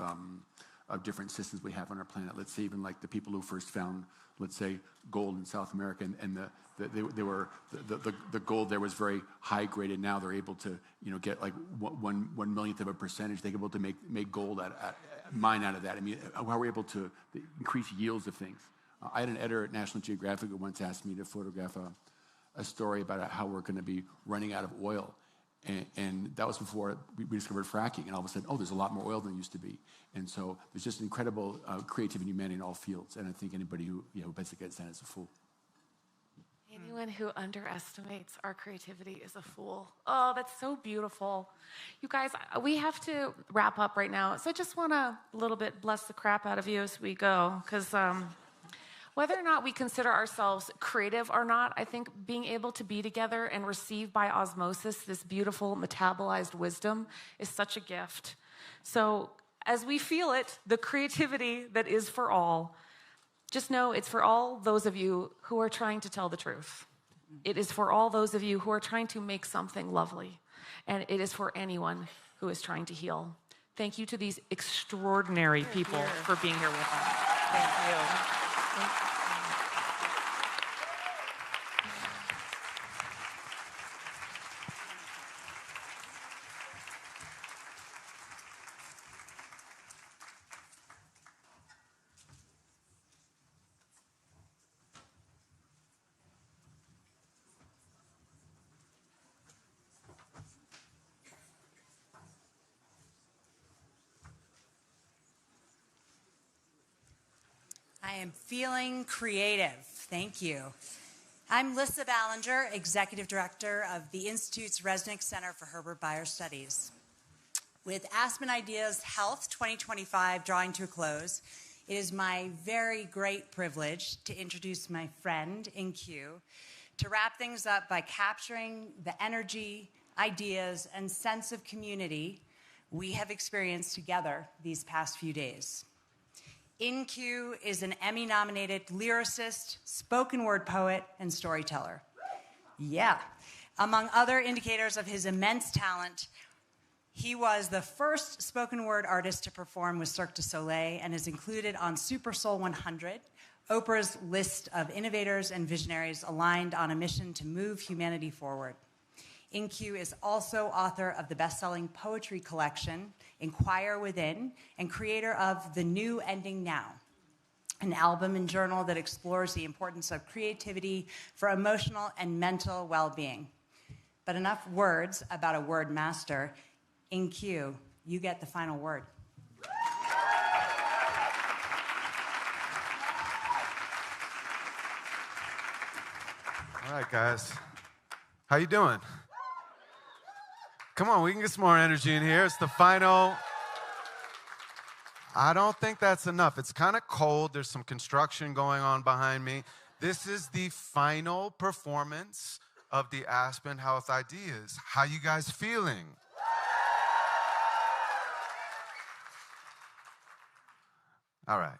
different systems we have on our planet. Let's say even like the people who first found, let's say, gold in South America, and the gold there was very high graded. Now they're able to get like 1/millionth of a percentage. They're able to make gold mine out of that. I mean, how we're able to increase yields of things. I had an editor at National Geographic who once asked me to photograph a story about how we're going to be running out of oil. And that was before we discovered fracking. And all of a sudden, there's a lot more oil than there used to be. And so there's just incredible creativity and humanity in all fields. And I think anybody who bets against that is a fool. Anyone who underestimates our creativity is a fool. Oh, that's so beautiful. You guys, we have to wrap up right now. So I just want to a little bit bless the crap out of you as we go. Because whether or not we consider ourselves creative or not, I think being able to be together and receive by osmosis this beautiful metabolized wisdom is such a gift. So as we feel it, the creativity that is for all, Just know it's for all those of you who are trying to tell the truth. It is for all those of you who are trying to make something lovely. And it is for anyone who is trying to heal. Thank you to these extraordinary people for being here with us. Thank you. I am feeling creative. Thank you. I'm Lissa Ballinger, Executive Director of the Institute's Resnick Center for Herbert Bayer Studies. With Aspen Ideas Health 2025 drawing to a close, it is my very great privilege to introduce my friend in Q to wrap things up by capturing the energy, ideas, and sense of community we have experienced together these past few days. InQ is an Emmy-nominated lyricist, spoken word poet, and storyteller. Yeah. Among other indicators of his immense talent, he was the first spoken word artist to perform with Cirque du Soleil and is included on Super Soul 100, Oprah's list of innovators and visionaries aligned on a mission to move humanity forward. InQ is also author of the best-selling poetry collection, Inquire Within, and creator of The New Ending Now, an album and journal that explores the importance of creativity for emotional and mental well-being. But enough words about a word master. InQ, you get the final word. All right, guys. How you doing? Come on, we can get some more energy in here. It's the final. I don't think that's enough. It's kind of cold. There's some construction going on behind me. This is the final performance of the Aspen Health Ideas. How you guys feeling? All right.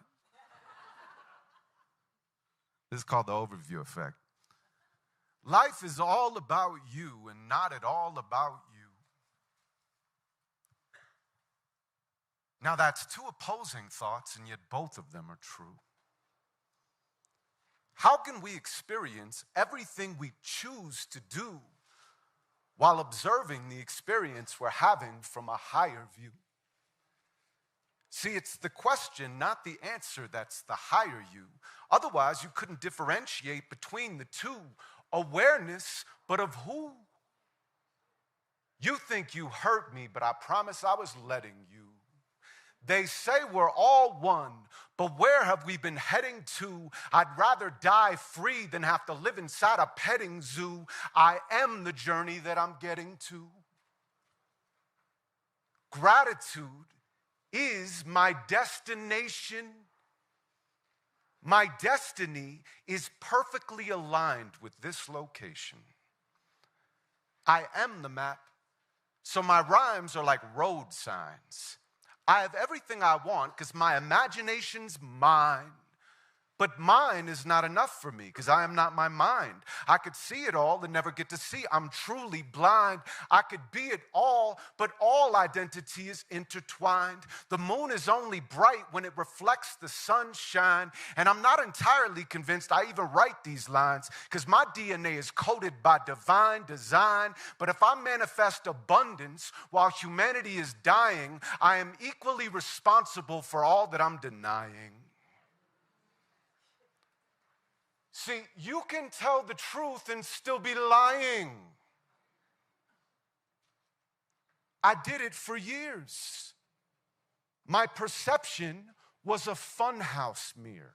This is called the overview effect. Life is all about you and not at all about you. Now, that's two opposing thoughts, and yet both of them are true. How can we experience everything we choose to do while observing the experience we're having from a higher view? See, it's the question, not the answer, that's the higher you. Otherwise, you couldn't differentiate between the two. Awareness, but of who? You think you hurt me, but I promise I was letting you. They say we're all one, but where have we been heading to? I'd rather die free than have to live inside a petting zoo. I am the journey that I'm getting to. Gratitude is my destination. My destiny is perfectly aligned with this location. I am the map, so my rhymes are like road signs. I have everything I want because my imagination's mine. But mine is not enough for me because I am not my mind. I could see it all and never get to see. I'm truly blind. I could be it all, but all identity is intertwined. The moon is only bright when it reflects the sunshine. And I'm not entirely convinced I even write these lines because my DNA is coded by divine design. But if I manifest abundance while humanity is dying, I am equally responsible for all that I'm denying. See, you can tell the truth and still be lying. I did it for years. My perception was a funhouse mirror,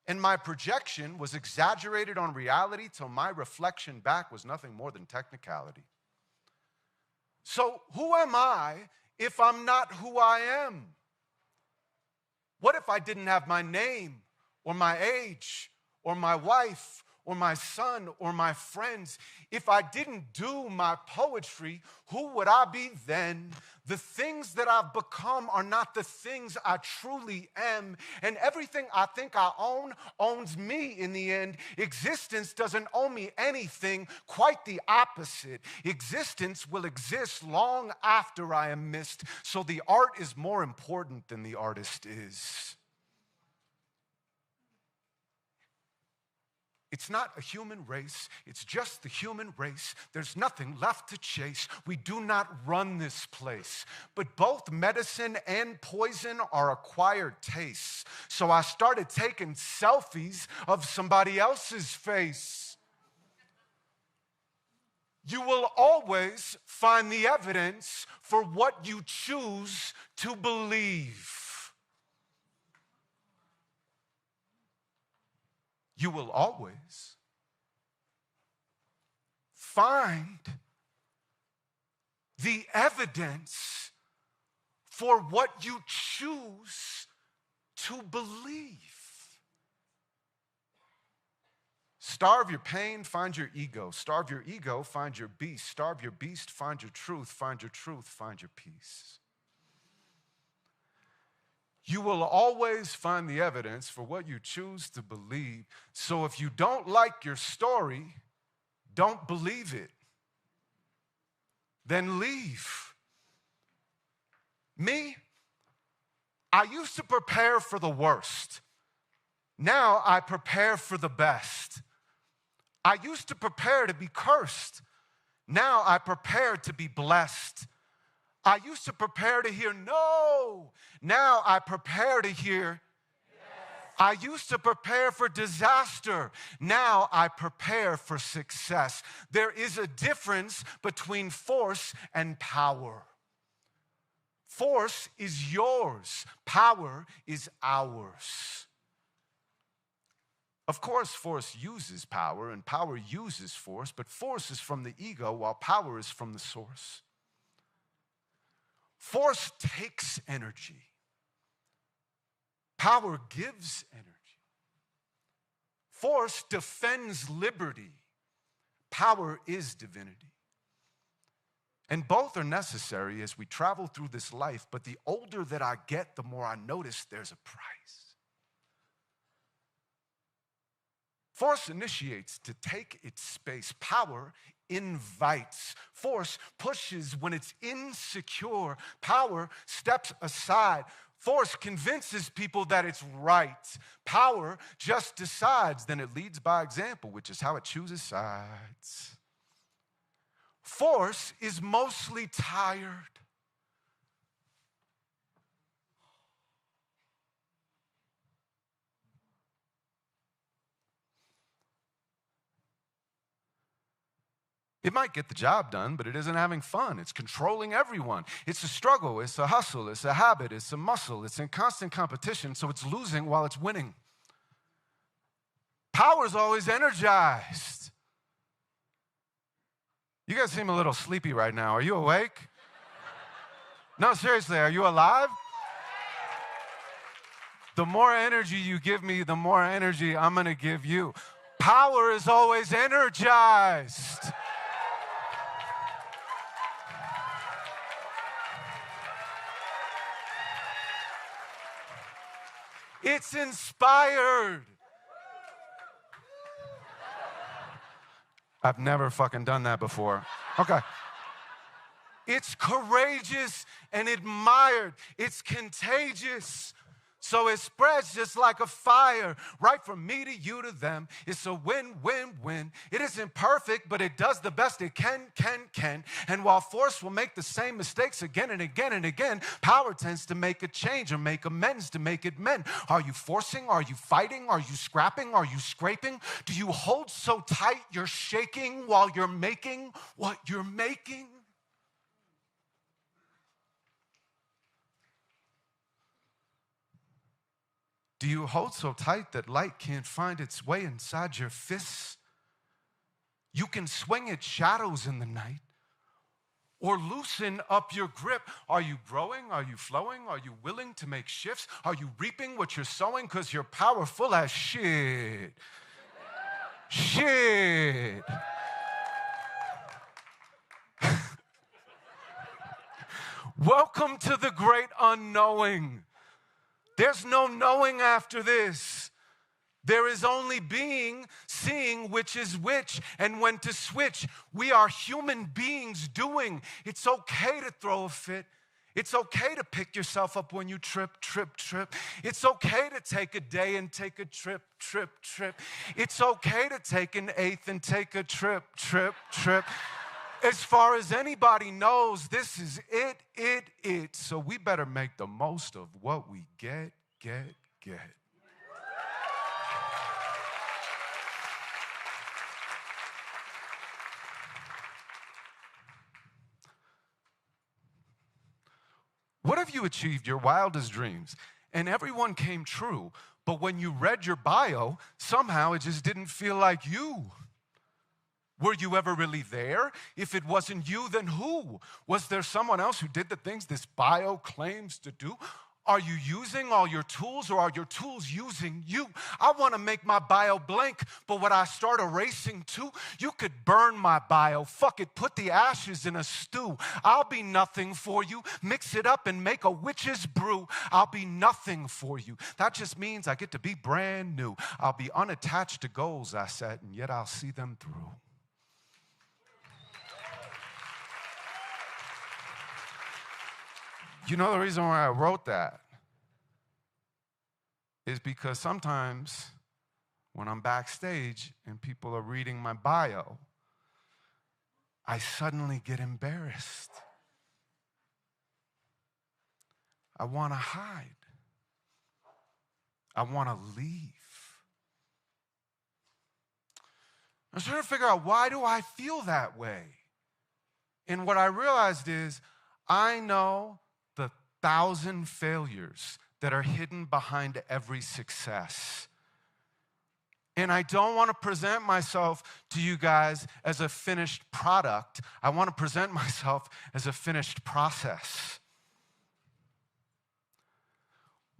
and my projection was exaggerated on reality till my reflection back was nothing more than technicality. So who am I if I'm not who I am? What if I didn't have my name or my age or my wife or my son or my friends. If I didn't do my poetry, who would I be then? The things that I've become are not the things I truly am. And everything I think I own owns me in the end. Existence doesn't owe me anything, quite the opposite. Existence will exist long after I am missed. So the art is more important than the artist is. It's not a human race. It's just the human race. There's nothing left to chase. We do not run this place. But both medicine and poison are acquired tastes. So I started taking selfies of somebody else's face. You will always find the evidence for what you choose to believe. You will always find the evidence for what you choose to believe. Starve your pain, find your ego. Starve your ego, find your beast. Starve your beast, find your truth. Find your truth, find your peace. You will always find the evidence for what you choose to believe. So if you don't like your story, don't believe it. Then leave. Me, I used to prepare for the worst. Now I prepare for the best. I used to prepare to be cursed. Now I prepare to be blessed. I used to prepare to hear no. Now I prepare to hear yes. I used to prepare for disaster. Now I prepare for success. There is a difference between force and power. Force is yours. Power is ours. Of course, force uses power and power uses force, but force is from the ego while power is from the source. Force takes energy. Power gives energy. Force defends liberty. Power is divinity. And both are necessary as we travel through this life, but the older that I get, the more I notice there's a price. Force initiates to take its space. Power invites. Force pushes when it's insecure. Power steps aside. Force convinces people that it's right. Power just decides, then it leads by example, which is how it chooses sides. Force is mostly tired. It might get the job done, but it isn't having fun. It's controlling everyone. It's a struggle. It's a hustle. It's a habit. It's a muscle. It's in constant competition, so it's losing while it's winning. Power's always energized. You guys seem a little sleepy right now. Are you awake? No, seriously, are you alive? The more energy you give me, the more energy I'm going to give you. Power is always energized. It's inspired. I've never fucking done that before. Okay. It's courageous and admired. It's contagious. So it spreads just like a fire, right from me to you to them. It's a win-win-win. It isn't perfect, but it does the best it can. And while force will make the same mistakes again and again and again, power tends to make a change or make amends to make it mend. Are you forcing? Are you fighting? Are you scrapping? Are you scraping? Do you hold so tight you're shaking while you're making what you're making? Do you hold so tight that light can't find its way inside your fists? You can swing at shadows in the night or loosen up your grip. Are you growing? Are you flowing? Are you willing to make shifts? Are you reaping what you're sowing? Because you're powerful as shit. Shit. Welcome to the great unknowing. There's no knowing after this. There is only being, seeing which is which, and when to switch. We are human beings doing. It's okay to throw a fit. It's okay to pick yourself up when you trip. It's okay to take a day and take a trip. It's okay to take an eighth and take a trip. As far as anybody knows, this is it. So we better make the most of what we get. What if you achieved your wildest dreams and everyone came true, but when you read your bio, somehow it just didn't feel like you? Were you ever really there? If it wasn't you, then who? Was there someone else who did the things this bio claims to do? Are you using all your tools, or are your tools using you? I want to make my bio blank, but when I start erasing too, you could burn my bio. Fuck it, put the ashes in a stew. I'll be nothing for you. Mix it up and make a witch's brew. I'll be nothing for you. That just means I get to be brand new. I'll be unattached to goals I set, and yet I'll see them through. You know the reason why I wrote that is because sometimes when I'm backstage and people are reading my bio, I suddenly get embarrassed. I want to hide. I want to leave. I was trying to figure out, why do I feel that way? And what I realized is, I know the 1,000 failures that are hidden behind every success. And I don't want to present myself to you guys as a finished product. I want to present myself as a finished process.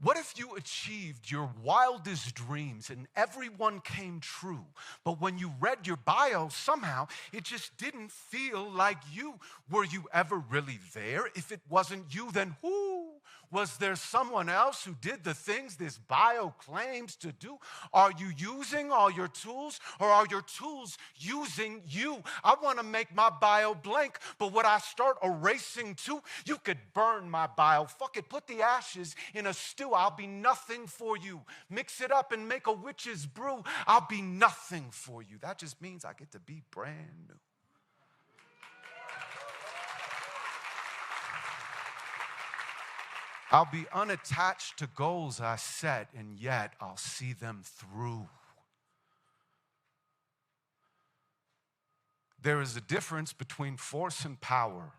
What if you achieved your wildest dreams and everyone came true, but when you read your bio, somehow it just didn't feel like you? Were you ever really there? If it wasn't you, then who? Was there someone else who did the things this bio claims to do? Are you using all your tools, or are your tools using you? I want to make my bio blank, but when I start erasing too, you could burn my bio. Fuck it, put the ashes in a stew. I'll be nothing for you. Mix it up and make a witch's brew. I'll be nothing for you. That just means I get to be brand new. I'll be unattached to goals I set, and yet I'll see them through. There is a difference between force and power.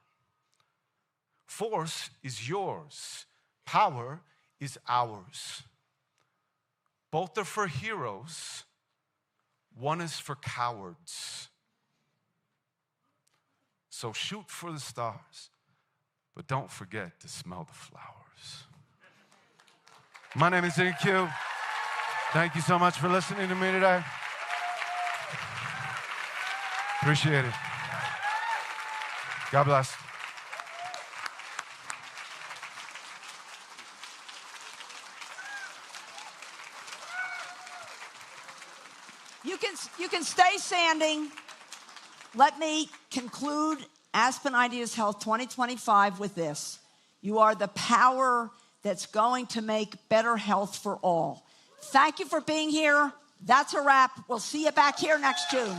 Force is yours. Power is ours. Both are for heroes. One is for cowards. So shoot for the stars, but don't forget to smell the flowers. My name is EQ. Thank you so much for listening to me today. Appreciate it. God bless. You can stay standing. Let me conclude Aspen Ideas Health 2025 with this. You are the power that's going to make better health for all. Thank you for being here. That's a wrap. We'll see you back here next June.